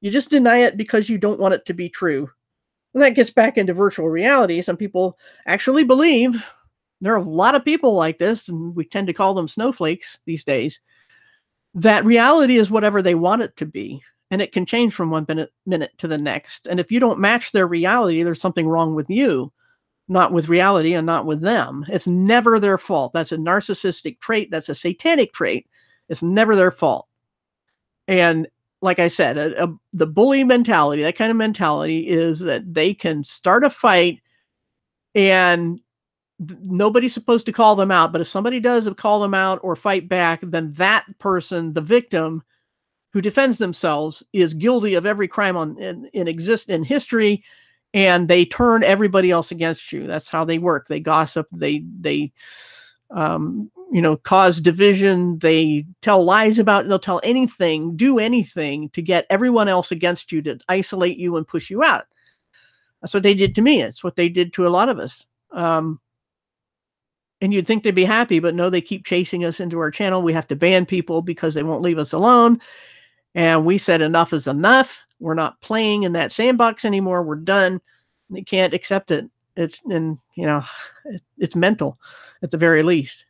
You just deny it because you don't want it to be true. And that gets back into virtual reality. Some people actually believe, there are a lot of people like this, and we tend to call them snowflakes these days, that reality is whatever they want it to be. And it can change from one minute to the next. And if you don't match their reality, there's something wrong with you, not with reality and not with them. It's never their fault. That's a narcissistic trait. That's a satanic trait. It's never their fault. And like I said, the bully mentality, that kind of mentality is that they can start a fight and nobody's supposed to call them out. But if somebody does call them out or fight back, then that person, the victim who defends themselves, is guilty of every crime in history, and they turn everybody else against you. That's how they work. They gossip. They cause division. They tell lies about it. They'll tell anything, do anything to get everyone else against you, to isolate you and push you out. That's what they did to me. It's what they did to a lot of us. And you'd think they'd be happy, but no, they keep chasing us into our channel. We have to ban people because they won't leave us alone. And we said enough is enough. We're not playing in that sandbox anymore. We're done. They can't accept it. It's mental at the very least.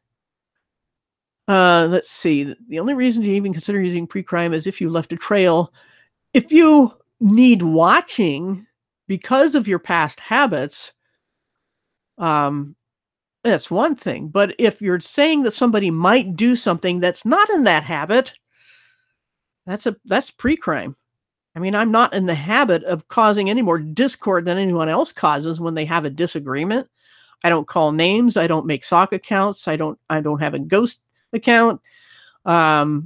Let's see. The only reason to even consider using pre-crime is if you left a trail. If you need watching because of your past habits, that's one thing. But if you're saying that somebody might do something that's not in that habit, that's pre-crime. I mean, I'm not in the habit of causing any more discord than anyone else causes when they have a disagreement. I don't call names. I don't make sock accounts. I don't have a ghost account. I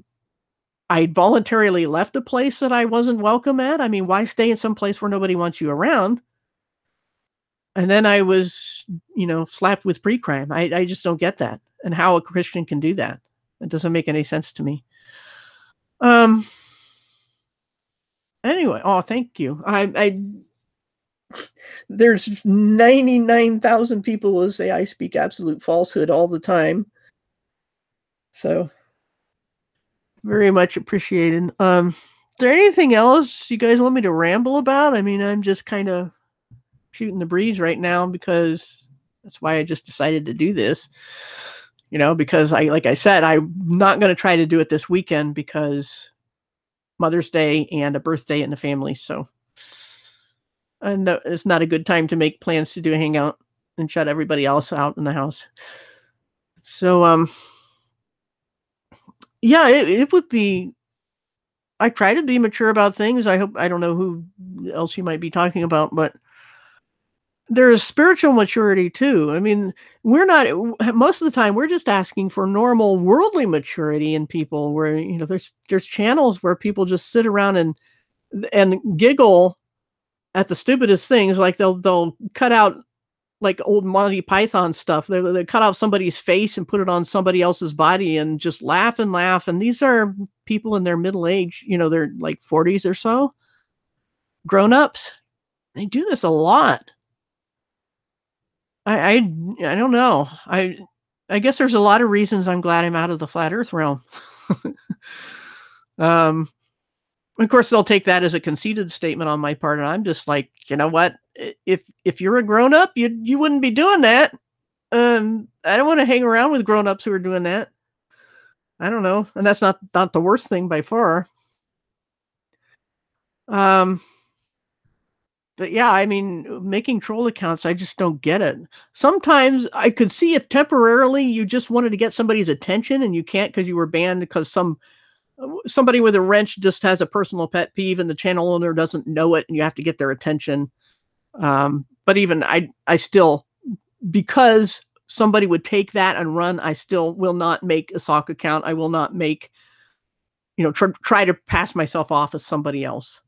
voluntarily left a place that I wasn't welcome at. I mean, why stay in some place where nobody wants you around? And then I was, slapped with pre-crime. I just don't get that, and how a Christian can do that. It doesn't make any sense to me. Anyway, thank you. There's 99,000 people who say I speak absolute falsehood all the time. So very much appreciated. Is there anything else you guys want me to ramble about? I mean, I'm just kind of shooting the breeze right now because that's why I just decided to do this. Because like I said, I'm not going to try to do it this weekend because Mother's Day and a birthday in the family. So it's not a good time to make plans to do a hangout and shut everybody else out in the house. So, yeah, it would be, I try to be mature about things. I don't know who else you might be talking about, but there is spiritual maturity too. I mean, most of the time, we're just asking for normal worldly maturity in people where, there's channels where people just sit around and giggle at the stupidest things. Like they'll cut out like old Monty Python stuff. They cut out somebody's face and put it on somebody else's body and just laugh and laugh. And these are people in their middle age, they're like 40s or so, grown-ups. They do this a lot. I don't know. I guess there's a lot of reasons I'm glad I'm out of the flat earth realm. Of course, they'll take that as a conceited statement on my part, and I'm just like, you know what? If you're a grown up, you wouldn't be doing that. I don't want to hang around with grown ups who are doing that. I don't know, and that's not the worst thing by far. But yeah, I mean, making troll accounts, I just don't get it. Sometimes I could see if temporarily you just wanted to get somebody's attention and you can't because you were banned because somebody with a wrench just has a personal pet peeve and the channel owner doesn't know it and you have to get their attention. But even I still, because somebody would take that and run, I still will not make a sock account. I will not make, try to pass myself off as somebody else.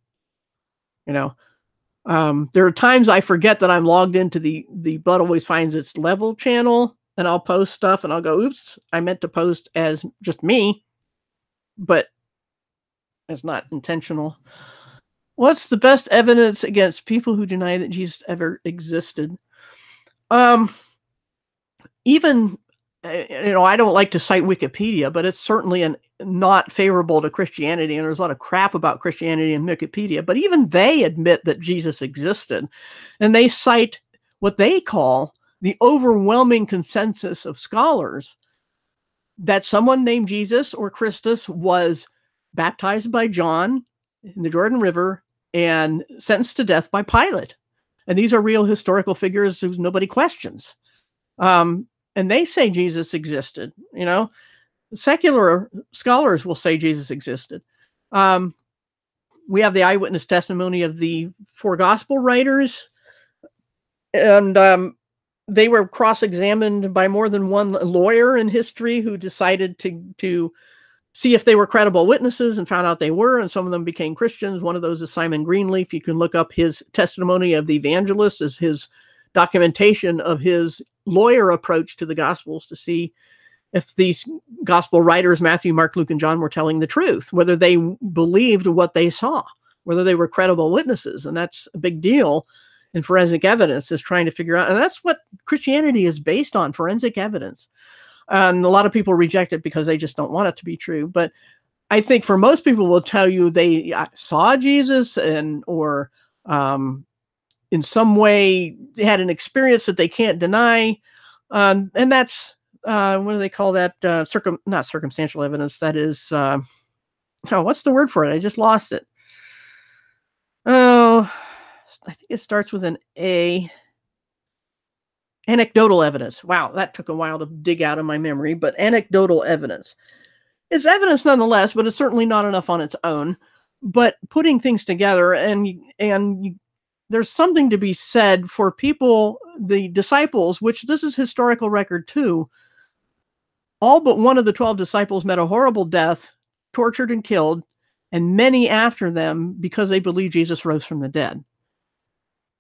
There are times I forget that I'm logged into the Blood Always Finds Its Level channel, and I'll post stuff and I'll go, oops, I meant to post as just me, but it's not intentional. What's the best evidence against people who deny that Jesus ever existed? Even, I don't like to cite Wikipedia, but it's certainly not favorable to Christianity, and there's a lot of crap about Christianity in Wikipedia, but even they admit that Jesus existed, and they cite what they call the overwhelming consensus of scholars that someone named Jesus or Christus was baptized by John in the Jordan River and sentenced to death by Pilate. And these are real historical figures who nobody questions. And they say Jesus existed, Secular scholars will say Jesus existed. We have the eyewitness testimony of the 4 gospel writers, and they were cross-examined by more than one lawyer in history who decided to see if they were credible witnesses and found out they were, and some of them became Christians. One of those is Simon Greenleaf. You can look up his testimony of the evangelist as his documentation of his lawyer approach to the Gospels to see if these gospel writers, Matthew, Mark, Luke, and John, were telling the truth, whether they believed what they saw, whether they were credible witnesses. And that's a big deal in forensic evidence, is trying to figure out. And that's what Christianity is based on, forensic evidence. And a lot of people reject it because they just don't want it to be true. But I think for most people will tell you they saw Jesus or in some way they had an experience that they can't deny. And that's, what do they call that? Not circumstantial evidence. That is, what's the word for it? I just lost it. Oh, I think it starts with an A. Anecdotal evidence. Wow, that took a while to dig out of my memory, but anecdotal evidence. It's evidence nonetheless, but it's certainly not enough on its own. But putting things together, and there's something to be said for people, the disciples, which this is historical record too. All but one of the 12 disciples met a horrible death, tortured and killed, and many after them because they believed Jesus rose from the dead.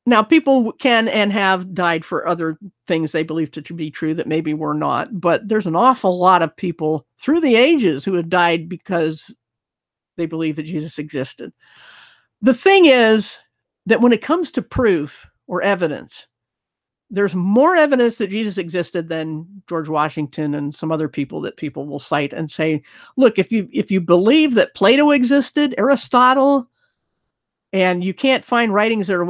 Now, people can and have died for other things they believed to be true that maybe were not, but there's an awful lot of people through the ages who have died because they believe that Jesus existed. The thing is that when it comes to proof or evidence, there's more evidence that Jesus existed than George Washington and some other people that people will cite and say, look, if you believe that Plato existed, Aristotle, and you can't find writings that are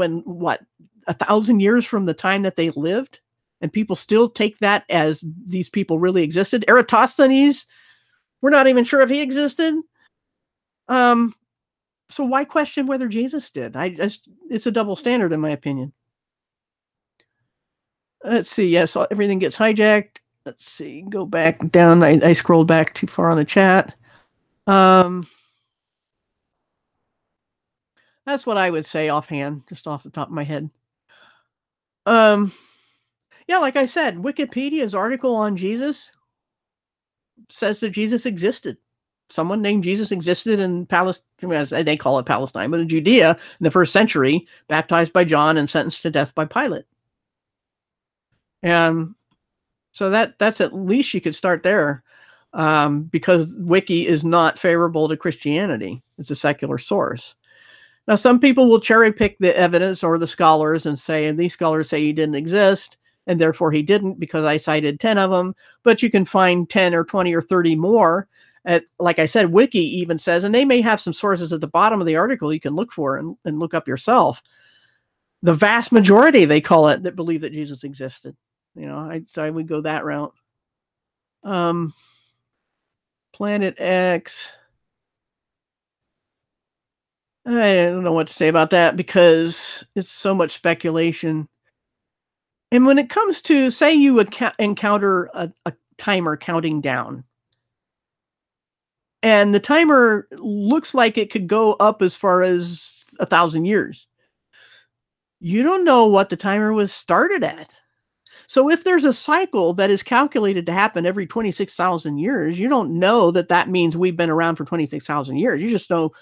1,000 years from the time that they lived, and people still take that as these people really existed. Eratosthenes, we're not even sure if he existed. So why question whether Jesus did? It's a double standard, in my opinion. Let's see. Yes, everything gets hijacked. Let's see. Go back down. I scrolled back too far on the chat. That's what I would say offhand, just off the top of my head. Yeah, like I said, Wikipedia's article on Jesus says that Jesus existed. Someone named Jesus existed in Palestine. They call it Palestine, but in Judea in the 1st century, baptized by John and sentenced to death by Pilate. And so that's at least you could start there, because Wiki is not favorable to Christianity. It's a secular source. Now, some people will cherry pick the evidence or the scholars and say, and these scholars say he didn't exist, and therefore he didn't because I cited 10 of them. But you can find 10 or 20 or 30 more. Like I said, Wiki even says, and they may have some sources at the bottom of the article you can look for and look up yourself. The vast majority, they call it, that believe that Jesus existed. I would go that route. Planet X. I don't know what to say about that because it's so much speculation. And when it comes to, say you encounter a timer counting down, and the timer looks like it could go up as far as 1,000 years, you don't know what the timer was started at. So if there's a cycle that is calculated to happen every 26,000 years, you don't know that means we've been around for 26,000 years. You just know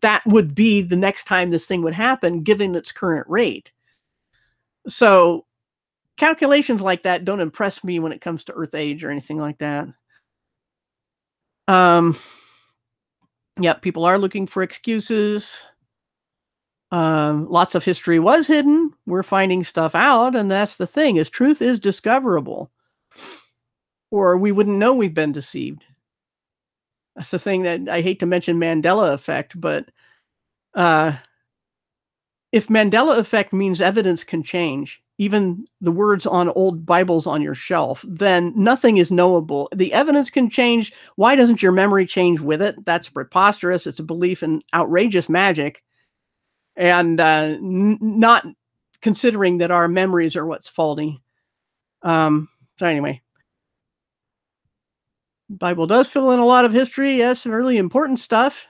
that would be the next time this thing would happen, given its current rate. So calculations like that don't impress me when it comes to Earth age or anything like that. Yeah, people are looking for excuses. Lots of history was hidden. We're finding stuff out, and that's the thing, is truth is discoverable, or we wouldn't know we've been deceived. That's the thing that I hate to mention Mandela effect, but if Mandela effect means evidence can change, even the words on old Bibles on your shelf, then nothing is knowable. The evidence can change. Why doesn't your memory change with it? That's preposterous. It's a belief in outrageous magic, and not considering that our memories are what's faulty. So anyway, the Bible does fill in a lot of history. Yes, some really important stuff.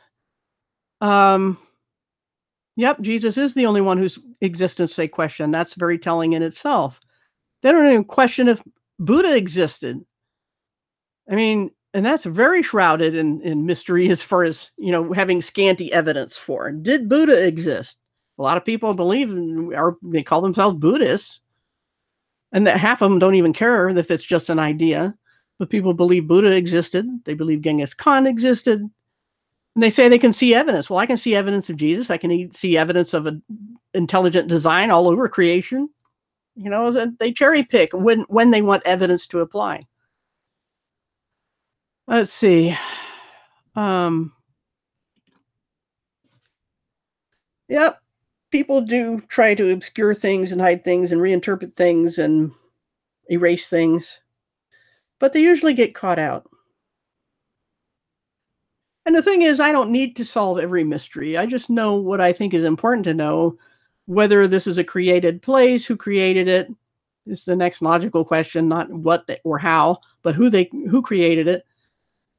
Yep, Jesus is the only one whose existence they question. That's very telling in itself. They don't even question if Buddha existed. I mean, and that's very shrouded in mystery as far as, having scanty evidence for. Did Buddha exist? A lot of people believe, they call themselves Buddhists, and that half of them don't even care if it's just an idea. But people believe Buddha existed. They believe Genghis Khan existed. And they say they can see evidence. Well, I can see evidence of Jesus. I can see evidence of an intelligent design all over creation. They cherry pick when they want evidence to apply. Let's see. Yep. People do try to obscure things and hide things and reinterpret things and erase things, but they usually get caught out. And the thing is, I don't need to solve every mystery. I just know what I think is important to know. Whether this is a created place, who created it, is the next logical question, not what or how, but who created it.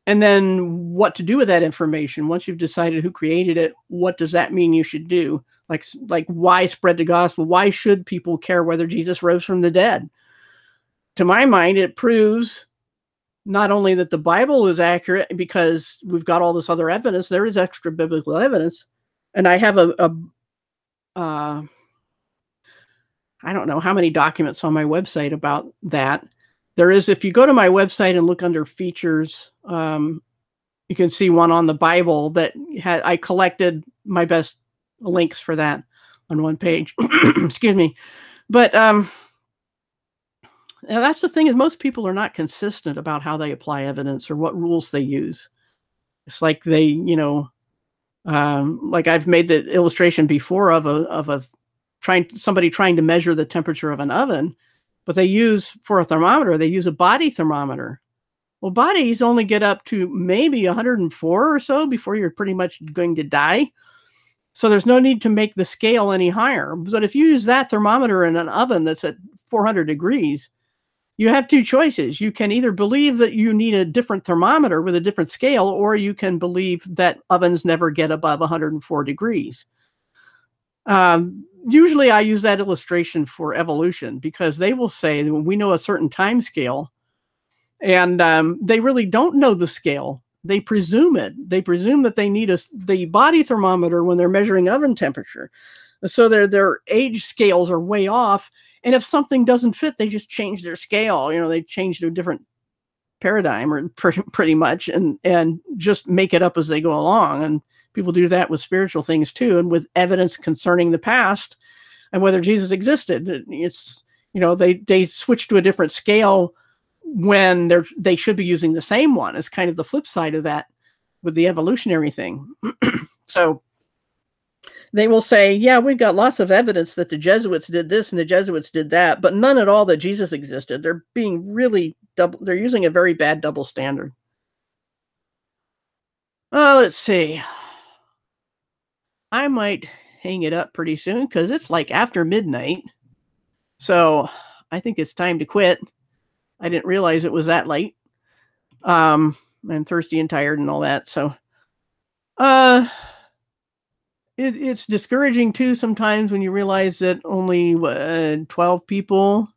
And then what to do with that information. Once you've decided who created it, what does that mean you should do? Like why spread the gospel? Why should people care whether Jesus rose from the dead? To my mind, it proves not only that the Bible is accurate, because we've got all this other evidence, there is extra biblical evidence. And I have I don't know how many documents on my website about that. There is, if you go to my website and look under features, you can see one on the Bible that I collected my best links for that on one page. Excuse me. But that's the thing, is most people are not consistent about how they apply evidence or what rules they use. It's like they, like I've made the illustration before of a somebody trying to measure the temperature of an oven, but they use, for a thermometer, they use a body thermometer. Well, bodies only get up to maybe 104 or so before you're pretty much going to die. So there's no need to make the scale any higher. But if you use that thermometer in an oven that's at 400 degrees, you have two choices. You can either believe that you need a different thermometer with a different scale, or you can believe that ovens never get above 104 degrees. Usually I use that illustration for evolution, because they will say that we know a certain time scale, and they really don't know the scale. They presume it. They presume that they need the body thermometer when they're measuring oven temperature. So their age scales are way off. And if something doesn't fit, they just change their scale. They change to a different paradigm, or pretty much, and just make it up as they go along. And people do that with spiritual things too, and with evidence concerning the past and whether Jesus existed. It's, they switch to a different scale when they should be using the same one. It's kind of the flip side of that with the evolutionary thing. So they will say, yeah, we've got lots of evidence that the Jesuits did this and the Jesuits did that, but none at all that Jesus existed. They're being really they're using a very bad double standard. Let's see. I might hang it up pretty soon, because it's like after midnight. So I think it's time to quit. I didn't realize it was that late. I'm thirsty and tired and all that. So it's discouraging too sometimes when you realize that only 12 people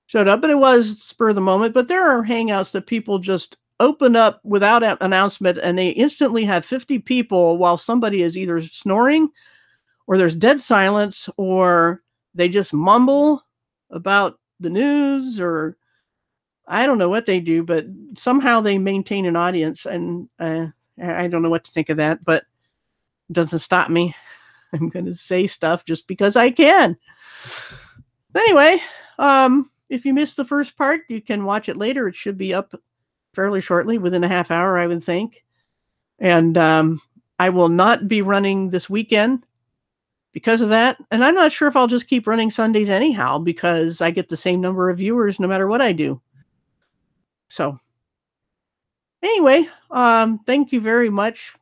showed up, but it was spur of the moment. But there are hangouts that people just open up without an announcement, and they instantly have 50 people while somebody is either snoring, or there's dead silence, or they just mumble about the news, or I don't know what they do, but somehow they maintain an audience. And I don't know what to think of that, but it doesn't stop me. I'm going to say stuff just because I can. Anyway, if you missed the first part, you can watch it later. It should be up fairly shortly, within a half hour, I would think. And I will not be running this weekend because of that. And I'm not sure if I'll just keep running Sundays anyhow, because I get the same number of viewers no matter what I do. So anyway, thank you very much.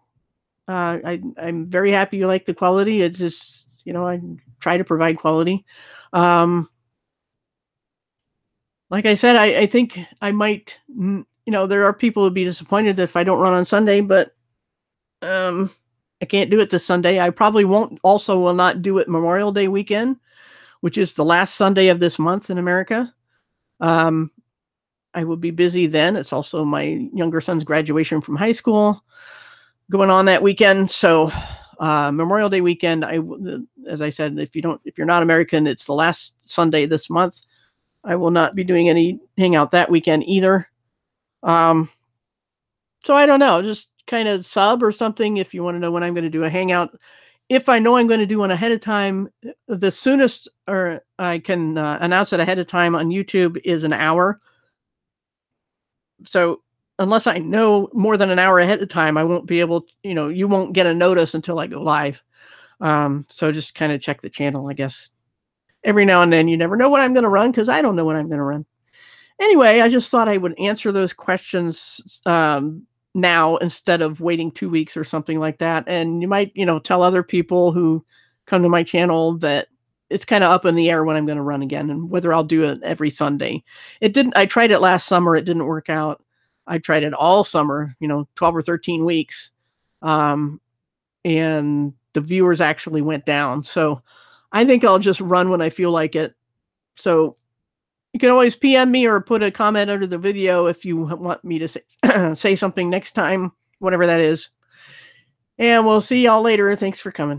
I'm very happy you like the quality. It's just, I try to provide quality. Like I said, I think I might, there are people who would be disappointed if I don't run on Sunday, but I can't do it this Sunday. I probably will not do it Memorial Day weekend, which is the last Sunday of this month in America. I will be busy then. It's also my younger son's graduation from high school going on that weekend. So Memorial Day weekend, as I said, if you're not American, it's the last Sunday this month. I will not be doing any hangout that weekend either. So I don't know, just kind of sub or something if you want to know when I'm going to do a hangout. If I know I'm going to do one ahead of time, the soonest or I can announce it ahead of time on YouTube is an hour. So unless I know more than an hour ahead of time, I won't be able to, you won't get a notice until I go live. So just kind of check the channel, I guess. Every now and then, you never know what I'm going to run, because I don't know what I'm going to run. Anyway, I just thought I would answer those questions now instead of waiting 2 weeks or something like that. And you might, tell other people who come to my channel that it's kind of up in the air when I'm going to run again, and whether I'll do it every Sunday. I tried it last summer. It didn't work out. I tried it all summer, 12 or 13 weeks. And the viewers actually went down. So I think I'll just run when I feel like it. So you can always PM me or put a comment under the video if you want me to say something next time, whatever that is. And we'll see y'all later. Thanks for coming.